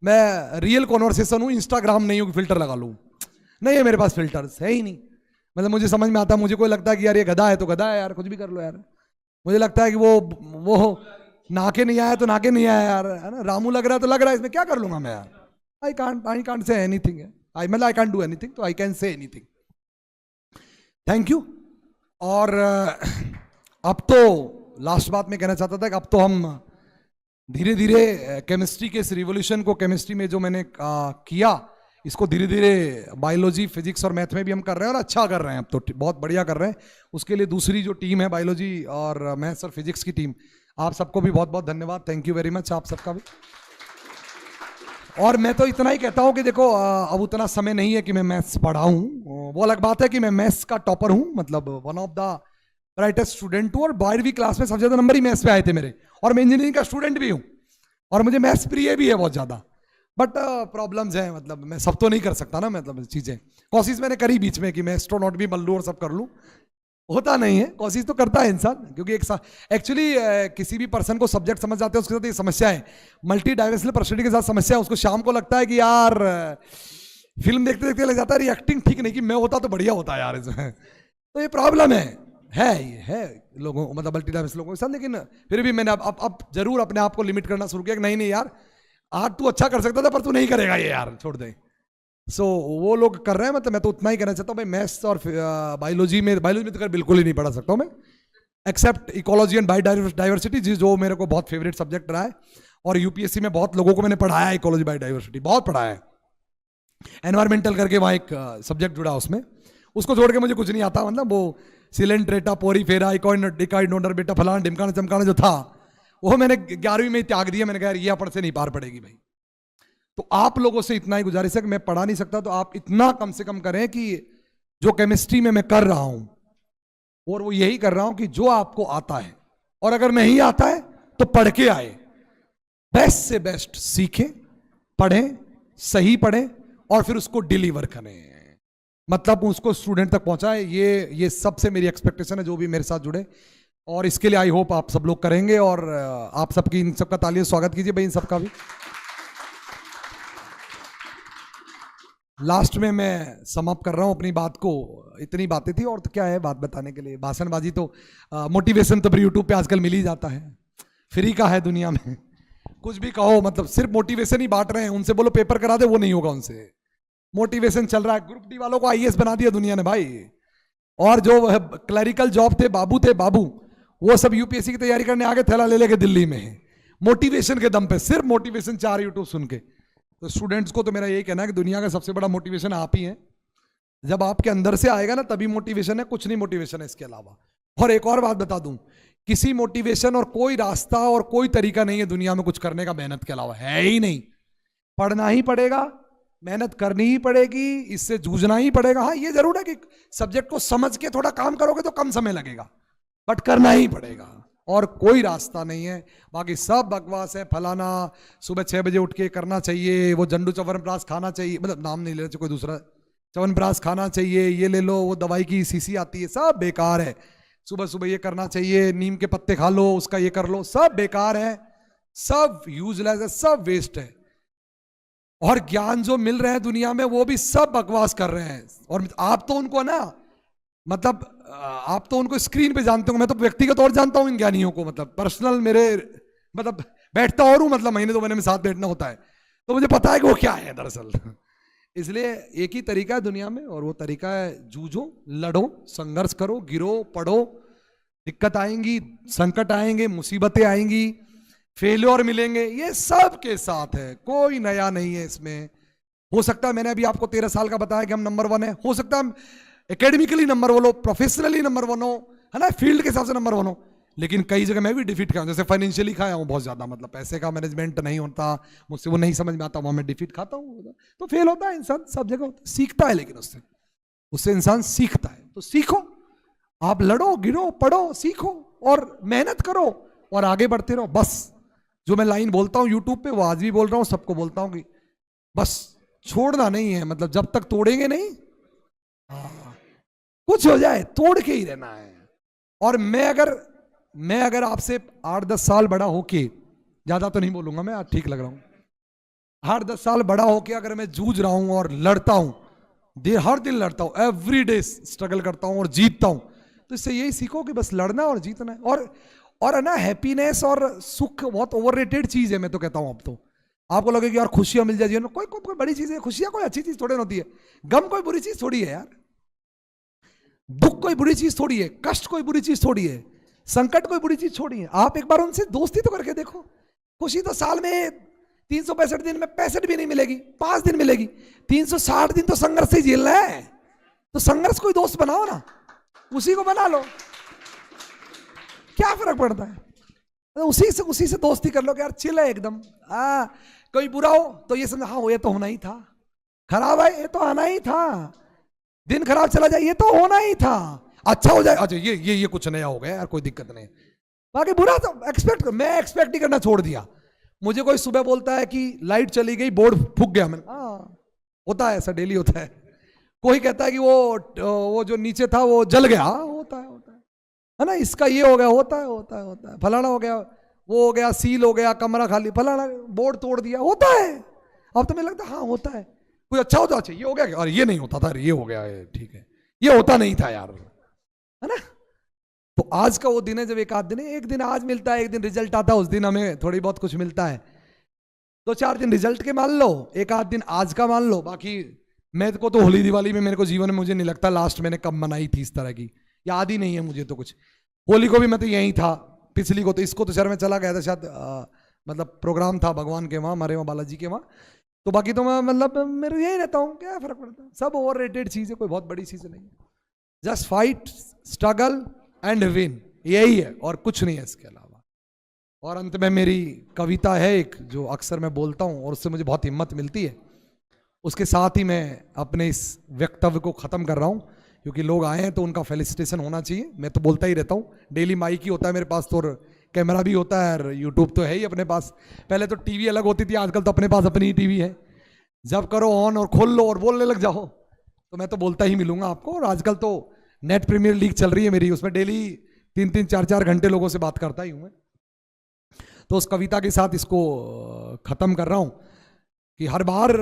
Speaker 1: मैं रियल कॉन्वर्सेशन हूं, इंस्टाग्राम नहीं हूं कि फिल्टर लगा लूं, नहीं है मेरे पास फिल्टर्स, है ही नहीं। मतलब मुझे समझ में आता है, मुझे कोई लगता है कि यार ये गधा है तो गधा है यार, कुछ भी कर लो यार। मुझे लगता है कि वो नाके नहीं आया तो नाके नहीं आया यार, है ना। रामू लग रहा है तो लग रहा है, इसमें क्या कर लूंगा मैं यार। आई कांट से एनीथिंग है, आई कांट डू एनीथिंग, तो I can say anything. Thank you. और अब तो लास्ट बात मैं कहना चाहता था कि अब तो हम धीरे धीरे केमिस्ट्री के इस रिवोल्यूशन को, केमिस्ट्री में जो मैंने किया, इसको धीरे धीरे बायोलॉजी, फिजिक्स और मैथ में भी हम कर रहे हैं, और अच्छा कर रहे हैं, अब तो बहुत बढ़िया कर रहे हैं। उसके लिए दूसरी जो टीम है बायोलॉजी और मैथ्स और फिजिक्स की टीम, आप सबको भी बहुत बहुत धन्यवाद, थैंक यू वेरी मच आप सबका भी। और मैं तो इतना ही कहता हूं कि देखो, अब उतना समय नहीं है कि मैं मैथ्स पढ़ाऊं, वो अलग बात है कि मैं मैथ्स का टॉपर हूं, मतलब one of the brightest student हूं, और 12वीं क्लास में सबसे ज्यादा नंबर ही मैथ्स पे आए थे मेरे, और मैं इंजीनियरिंग का स्टूडेंट भी हूं, और मुझे मैथ्स प्रिय भी है बहुत ज्यादा। बट प्रॉब्लम्स हैं, मतलब मैं सब तो नहीं कर सकता ना, मतलब चीजें कोशिश मैंने करी बीच में कि मैं एस्ट्रोनॉट भी बन लूं और सब कर लूं, होता नहीं है, कोशिश तो करता है इंसान, क्योंकि एक एक्चुअली किसी भी पर्सन को सब्जेक्ट समझ जाते हैं, उसके साथ ये समस्या है, मल्टी डायमेंशनल पर्सनैलिटी के साथ समस्या है, उसको शाम को लगता है कि यार फिल्म देखते देखते लग जाता है एक्टिंग ठीक नहीं, कि मैं होता तो बढ़िया होता यार इसमें। तो ये प्रॉब्लम ये है लोगों, मतलब मल्टी डायमेंशनल लोगों के साथ। लेकिन फिर भी मैंने अब जरूर अपने आप को लिमिट करना शुरू किया कि नहीं यार, आज तू अच्छा कर सकता था पर तू नहीं करेगा ये यार, छोड़ दे। वो लोग कर रहे हैं, मतलब मैं तो उतना ही कहना चाहता हूँ भाई, मैथ्स और बायोलॉजी में तो कर बिल्कुल ही नहीं पढ़ा सकता हूँ मैं, एक्सेप्ट इकोलॉजी एंड बायोडाइवर्सिटी, जो मेरे को बहुत फेवरेट सब्जेक्ट रहा है, और यूपीएससी में बहुत लोगों को मैंने पढ़ाया है, इकोलॉजी बायोडाइवर्सिटी बहुत पढ़ाया है। एनवायरमेंटल करके वहाँ एक सब्जेक्ट जुड़ा उसमें, उसको छोड़ के मुझे कुछ नहीं आता, मतलब वो सिलेंट्रेटा पोरीफेरा इकोइडोंडर बेटा फलाना ढिमकाना चमकाना जो था, वो मैंने 11वीं में त्याग दिया। मैंने कहा ये अपने से नहीं पार पड़ेगी भाई। तो आप लोगों से इतना ही गुजारिश है कि मैं पढ़ा नहीं सकता, तो आप इतना कम से कम करें कि जो केमिस्ट्री में मैं कर रहा हूं, और वो यही कर रहा हूं कि जो आपको आता है, और अगर नहीं आता है तो पढ़ के आए, बेस्ट से बेस्ट सीखें, पढ़ें, सही पढ़ें, और फिर उसको डिलीवर करें, मतलब उसको स्टूडेंट तक पहुंचाए। ये सबसे मेरी एक्सपेक्टेशन है, जो भी मेरे साथ जुड़े, और इसके लिए आई होप आप सब लोग करेंगे, और आप सबकी, इन सबका तालियों से स्वागत कीजिए भाई, इन सबका भी। लास्ट में मैं समाप्त कर रहा हूं अपनी बात को, इतनी बातें थी, और तो क्या है बात बताने के लिए, भाषणबाजी तो, मोटिवेशन तो यूट्यूब पे आजकल मिल ही जाता है, फ्री का है दुनिया में, कुछ भी कहो, मतलब सिर्फ मोटिवेशन ही बांट रहे हैं, उनसे बोलो पेपर करा दे, वो नहीं होगा उनसे। मोटिवेशन चल रहा है, ग्रुप डी वालों को आईएएस बना दिया दुनिया ने भाई, और जो क्लरिकल जॉब थे बाबू, वो सब यूपीएससी की तैयारी करने आगे, थैला ले लेके दिल्ली में, मोटिवेशन के दम पे, सिर्फ मोटिवेशन 4 यूट्यूब सुन के। तो स्टूडेंट्स को तो मेरा यही कहना है कि दुनिया का सबसे बड़ा मोटिवेशन आप ही हैं, जब आपके अंदर से आएगा ना तभी मोटिवेशन है, कुछ नहीं मोटिवेशन है इसके अलावा। और एक और बात बता दूं, किसी मोटिवेशन और कोई रास्ता और कोई तरीका नहीं है दुनिया में कुछ करने का मेहनत के अलावा, है ही नहीं। पढ़ना ही पड़ेगा, मेहनत करनी ही पड़ेगी, इससे जूझना ही पड़ेगा। हाँ ये जरूर है कि सब्जेक्ट को समझ के थोड़ा काम करोगे तो कम समय लगेगा, बट करना ही पड़ेगा, और कोई रास्ता नहीं है। बाकी सब बकवास है, फलाना सुबह 6 बजे उठ के करना चाहिए, वो जंडू च्यवनप्राश खाना चाहिए, मतलब नाम नहीं ले रहे, कोई दूसरा च्यवनप्राश खाना चाहिए, ये ले लो, वो दवाई की शीशी आती है, सब बेकार है। सुबह सुबह ये करना चाहिए, नीम के पत्ते खा लो, उसका ये कर लो, सब बेकार है, सब यूजलेस है, सब वेस्ट है। और ज्ञान जो मिल रहे हैं दुनिया में वो भी सब बकवास कर रहे हैं, और आप तो उनको ना, मतलब आप तो उनको स्क्रीन पे जानते हो, मैं तो व्यक्तिगत और जानता हूं इन ज्ञानियों को, मतलब पर्सनल मेरे, मतलब बैठता और हूं, मतलब महीने 2 महीने में साथ बैठना होता है, तो मुझे पता है कि वो क्या है दरअसल। इसलिए एक ही तरीका है दुनिया में, और वो तरीका है जूझो, लड़ो, संघर्ष करो, गिरो, पढ़ो, दिक्कत आएंगी, संकट आएंगे, मुसीबतें आएंगी, फेल्योर मिलेंगे, ये सब के साथ है, कोई नया नहीं है इसमें। हो सकता है मैंने अभी आपको 13 साल का बताया कि हम नंबर 1 है, हो सकता है एकेडमिकली नंबर 1 हो, प्रोफेशनली नंबर 1 हो, है ना, फील्ड के हिसाब से नंबर 1 हो, लेकिन कई जगह मैं भी डिफीट खाया हूं, जैसे फाइनेंशियली खाया हूं बहुत ज्यादा, मतलब पैसे का मैनेजमेंट नहीं होता मुझसे, वो नहीं समझ में आता, वहां मैं डिफीट खाता हूं, तो फेल होता है इंसान, सब जगह सीखता है, लेकिन उससे इंसान सीखता है। तो सीखो, आप लड़ो, गिरो, पढ़ो, सीखो, और मेहनत करो, और आगे बढ़ते रहो। बस जो मैं लाइन बोलता हूं यूट्यूब पे, वो आज भी बोल रहा हूं, सबको बोलता हूं कि बस छोड़ना नहीं है, मतलब जब तक तोड़ेंगे नहीं, कुछ हो जाए तोड़ के ही रहना है। और मैं अगर आपसे 8-10 साल बड़ा होके, ज्यादा तो नहीं बोलूंगा मैं, आज ठीक लग रहा हूं, 8-10 साल बड़ा होके अगर मैं जूझ रहा हूं और लड़ता हूं, हर दिन लड़ता हूं, एवरी डे स्ट्रगल करता हूं और जीतता हूं। तो इससे यही सीखो कि बस लड़ना और जीतना है। और है ना, हैप्पीनेस और सुख बहुत ओवररेटेड चीज है, मैं तो कहता हूं। अब तो आपको लगे कि यार खुशियां मिल जाए जीवन में, कोई बड़ी चीज है खुशियां? कोई अच्छी चीज थोड़ी ना होती है। गम कोई बुरी चीज थोड़ी है यार, दुख कोई बुरी चीज थोड़ी है, कष्ट कोई बुरी चीज थोड़ी है, संकट कोई बुरी चीज थोड़ी है। आप एक बार उनसे दोस्ती तो करके देखो। खुशी तो साल में 365 दिन में 65 भी नहीं मिलेगी, 5 दिन मिलेगी। 360 दिन तो संघर्ष से ही झेलना है। तो संघर्ष कोई दोस्त बनाओ ना, उसी को बना लो, क्या फर्क पड़ता है? तो उसी से दोस्ती कर लो कि यार चिल है एकदम। कोई बुरा हो तो ये समझ, हाँ ये तो होना ही था। खराब है, ये तो आना ही था। दिन खराब चला जाए, ये तो होना ही था। अच्छा हो जाए, अच्छा ये कुछ नया हो गया यार, कोई दिक्कत नहीं। बाकी बुरा तो मैं एक्सपेक्ट ही करना छोड़ दिया। मुझे कोई सुबह बोलता है कि लाइट चली गई, बोर्ड फूक गया, मैंने होता है ऐसा, डेली होता है। कोई कहता है कि वो जो नीचे था वो जल गया, होता है ना। इसका ये हो गया, होता है। फलाना हो गया, वो हो गया, सील हो गया, कमरा खाली, फलाना बोर्ड तोड़ दिया, होता है। अब तो मुझे लगता है हाँ होता है। कुछ अच्छा होता, अच्छा ये हो गया, और ये नहीं होता था, ये हो गया, ठीक है, ये होता नहीं था यार, है ना। तो आज का वो दिन है जब एक आध दिन, एक दिन आज मिलता है, एक दिन रिजल्ट आता है, उस दिन हमें थोड़ी बहुत कुछ मिलता है। 2-4 दिन रिजल्ट के मान लो, एक आध दिन आज का मान लो। बाकी मैं को तो होली दिवाली में मेरे को जीवन में मुझे नहीं लगता लास्ट मैंने कब मनाई थी इस तरह की, याद ही नहीं है मुझे तो कुछ। होली को भी मैं तो यहीं था, पिछली को तो, इसको तो शहर में चला गया था शायद, मतलब प्रोग्राम था भगवान के वहाँ, हमारे वहाँ बालाजी के वहाँ। तो बाकी तो मैं मतलब मेरे यही रहता हूँ, क्या फर्क पड़ता है। सब ओवररेटेड चीज़ है, कोई बहुत बड़ी चीज़ नहीं है। Just fight, struggle and win, यही है और कुछ नहीं है इसके अलावा। और अंत में मेरी कविता है एक, जो अक्सर मैं बोलता हूँ और उससे मुझे बहुत हिम्मत मिलती है। उसके साथ ही मैं अपने इस वक्तव्य को ख़त्म कर रहा हूँ, क्योंकि लोग आए हैं तो उनका फेलिसिटेशन होना चाहिए। मैं तो बोलता ही रहता हूँ, डेली माइक ही होता है मेरे पास, तो कैमरा भी होता है और यूट्यूब तो है ही अपने पास। पहले तो टीवी अलग होती थी, आजकल तो अपने पास अपनी ही टीवी है। जब करो ऑन और खोल लो और बोलने लग जाओ। तो मैं तो बोलता ही मिलूंगा आपको। और आजकल तो नेट प्रीमियर लीग चल रही है मेरी, उसमें डेली 3-3, 4-4 घंटे लोगों से बात करता ही हूँ मैं। तो उस कविता के साथ इसको खत्म कर रहा हूँ कि हर बार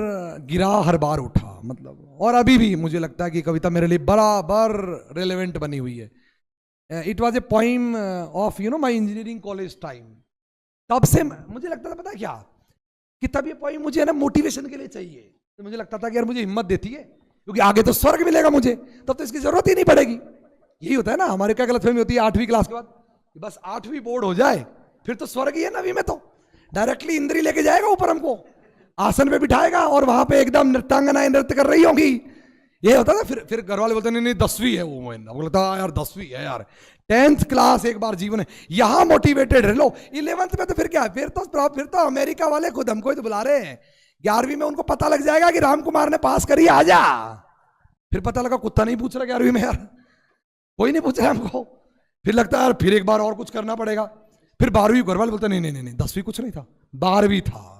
Speaker 1: गिरा हर बार उठा, मतलब। और अभी भी मुझे लगता है कि कविता मेरे लिए बराबर रेलेवेंट बनी हुई है। It was a poem of my engineering college time. तब से मुझे लगता था, पता है क्या, कि तब ये पोइम मुझे है ना मोटिवेशन के लिए चाहिए। तो मुझे लगता था कि यार मुझे हिम्मत देती है, क्योंकि आगे तो स्वर्ग मिलेगा मुझे, तब तो इसकी जरूरत ही नहीं पड़ेगी। यही होता है ना हमारे, क्या गलतफहमी होती है 8वीं क्लास के बाद, बस 8वीं बोर्ड हो जाए फिर तो स्वर्ग ही है। 9वीं में तो डायरेक्टली इंद्री लेके जाएगा ऊपर, हमको आसन पे बिठाएगा और वहां पे एकदम नृत्यांगनाएं नृत्य कर रही होंगी। ये होता था। फिर घर वाले बोलते नहीं 10वीं है वो, बोलता यार 10वीं है यार, 10th क्लास एक बार जीवन है, यहां मोटिवेटेड रह लो। 11th में तो फिर क्या है, फिर तो अमेरिका वाले खुद हमको ही तो बुला रहे हैं। 11वीं में उनको पता लग जाएगा कि राम कुमार ने पास करी, आ जा। फिर पता लगा कुत्ता नहीं पूछ रहा 11वीं में यार, कोई नहीं पूछ रहा हमको। फिर लगता है यार फिर एक बार और कुछ करना पड़ेगा। फिर 12वीं, घर वाले बोलते नहीं 10वीं कुछ नहीं था, 12वीं था।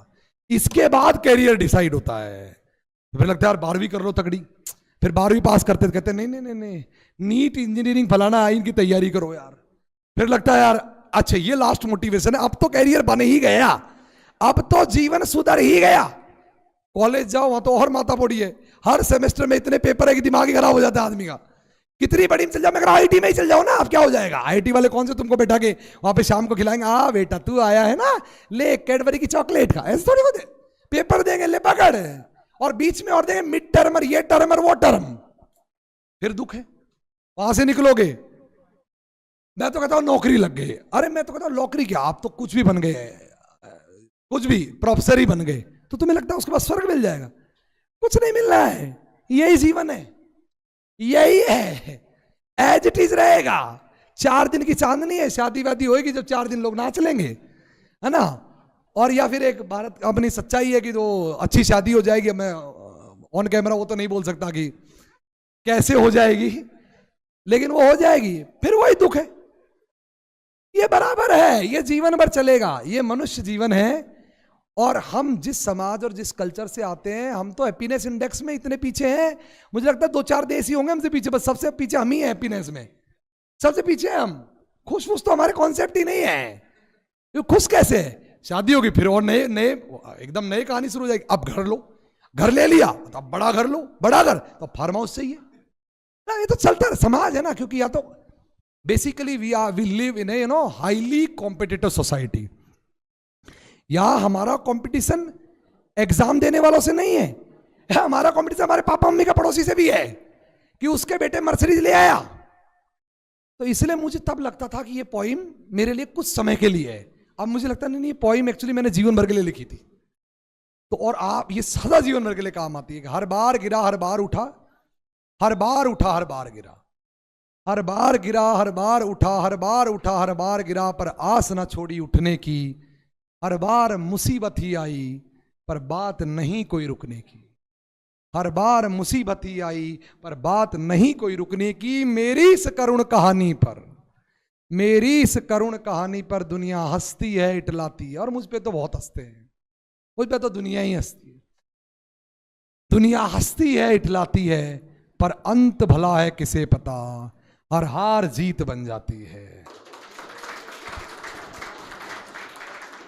Speaker 1: इसके बाद कैरियर डिसाइड होता है। फिर लगता है यार 12वीं कर लो तगड़ी। फिर 12वीं पास करते कहते नहीं, नीट इंजीनियरिंग फलाना आइन की तैयारी करो यार। फिर लगता है यार अच्छा ये लास्ट मोटिवेशन है, अब तो कैरियर बन ही गया, अब तो जीवन सुधर ही गया। कॉलेज जाओ वहां तो और माता पोड़ी है, हर सेमेस्टर में इतने पेपर है कि दिमाग ही खराब हो जाता है आदमी का। कितनी बड़ी में चल जाओ, मैं आईटी में ही चल जाओ ना, अब क्या हो जाएगा। आईटी वाले कौन से तुमको बैठा के वहां पे शाम को खिलाएंगे, आ बेटा तू आया है ना, ले कैडबरी की चॉकलेट खा, ऐसे थोड़ी होते। पेपर देंगे ले पकड़, और बीच में और देंगे मिड टर्म, ये टर्म और वो टर्म, फिर दुख है। वहां से निकलोगे, मैं तो कहता हूं नौकरी लग गई। अरे मैं तो कहता हूं नौकरी क्या, आप तो कुछ भी बन गए, कुछ भी प्रोफेसर ही बन गए, तो तुम्हें लगता है उसके बाद स्वर्ग मिल जाएगा? कुछ नहीं मिल रहा है। यही जीवन है, यही है, एज इट इज रहेगा। 4 दिन की चांदनी है, शादी वादी होएगी जब 4 दिन लोग नाच लेंगे, है ना। और या फिर एक भारत अपनी सच्चाई है कि तो अच्छी शादी हो जाएगी। मैं ऑन कैमरा वो तो नहीं बोल सकता कि कैसे हो जाएगी, लेकिन वो हो जाएगी। फिर वही दुख है, ये बराबर है, ये जीवन भर चलेगा, ये मनुष्य जीवन है। और हम जिस समाज और जिस कल्चर से आते हैं, हम तो हैप्पीनेस इंडेक्स में इतने पीछे हैं, मुझे लगता है 2-4 देश ही होंगे हमसे पीछे, बस सबसे पीछे हम ही हैं हैप्पीनेस में, सबसे पीछे हम। खुश तो हमारे कॉन्सेप्ट ही नहीं है। खुश कैसे है? शादी होगी फिर और नए एकदम नई कहानी शुरू हो जाएगी। अब घर लो, घर ले लिया तो अब बड़ा घर लो, बड़ा घर तो फार्म हाउस चाहिए ना, ये तो चलता है, समाज है ना। क्योंकि या तो basically we live in a highly competitive society. यहां हमारा कंपटीशन एग्जाम देने वालों से नहीं है, हमारा कंपटीशन हमारे पापा मम्मी का पड़ोसी से भी है कि उसके बेटे मर्सिडीज ले आया। तो इसलिए मुझे तब लगता था कि ये पोइम मेरे लिए कुछ समय के लिए है। अब मुझे लगता नहीं, ये पोइम एक्चुअली मैंने जीवन भर के लिए लिखी थी। तो और आप ये सदा जीवन भर के लिए काम आती है कि हर बार गिरा हर बार उठा, हर बार उठा हर बार गिरा, हर बार गिरा हर बार उठा, हर बार उठा हर बार गिरा, पर आस न छोड़ी उठने की। हर बार मुसीबत ही आई पर बात नहीं कोई रुकने की। हर बार मुसीबत ही आई पर बात नहीं कोई रुकने की। मेरी इस करुण कहानी पर, मेरी इस करुण कहानी पर दुनिया हंसती है, इटलाती है। और मुझ पे तो बहुत हंसते हैं, मुझ पे तो दुनिया ही हंसती है। दुनिया हंसती है, इटलाती है, पर अंत भला है किसे पता, हर हार जीत बन जाती है।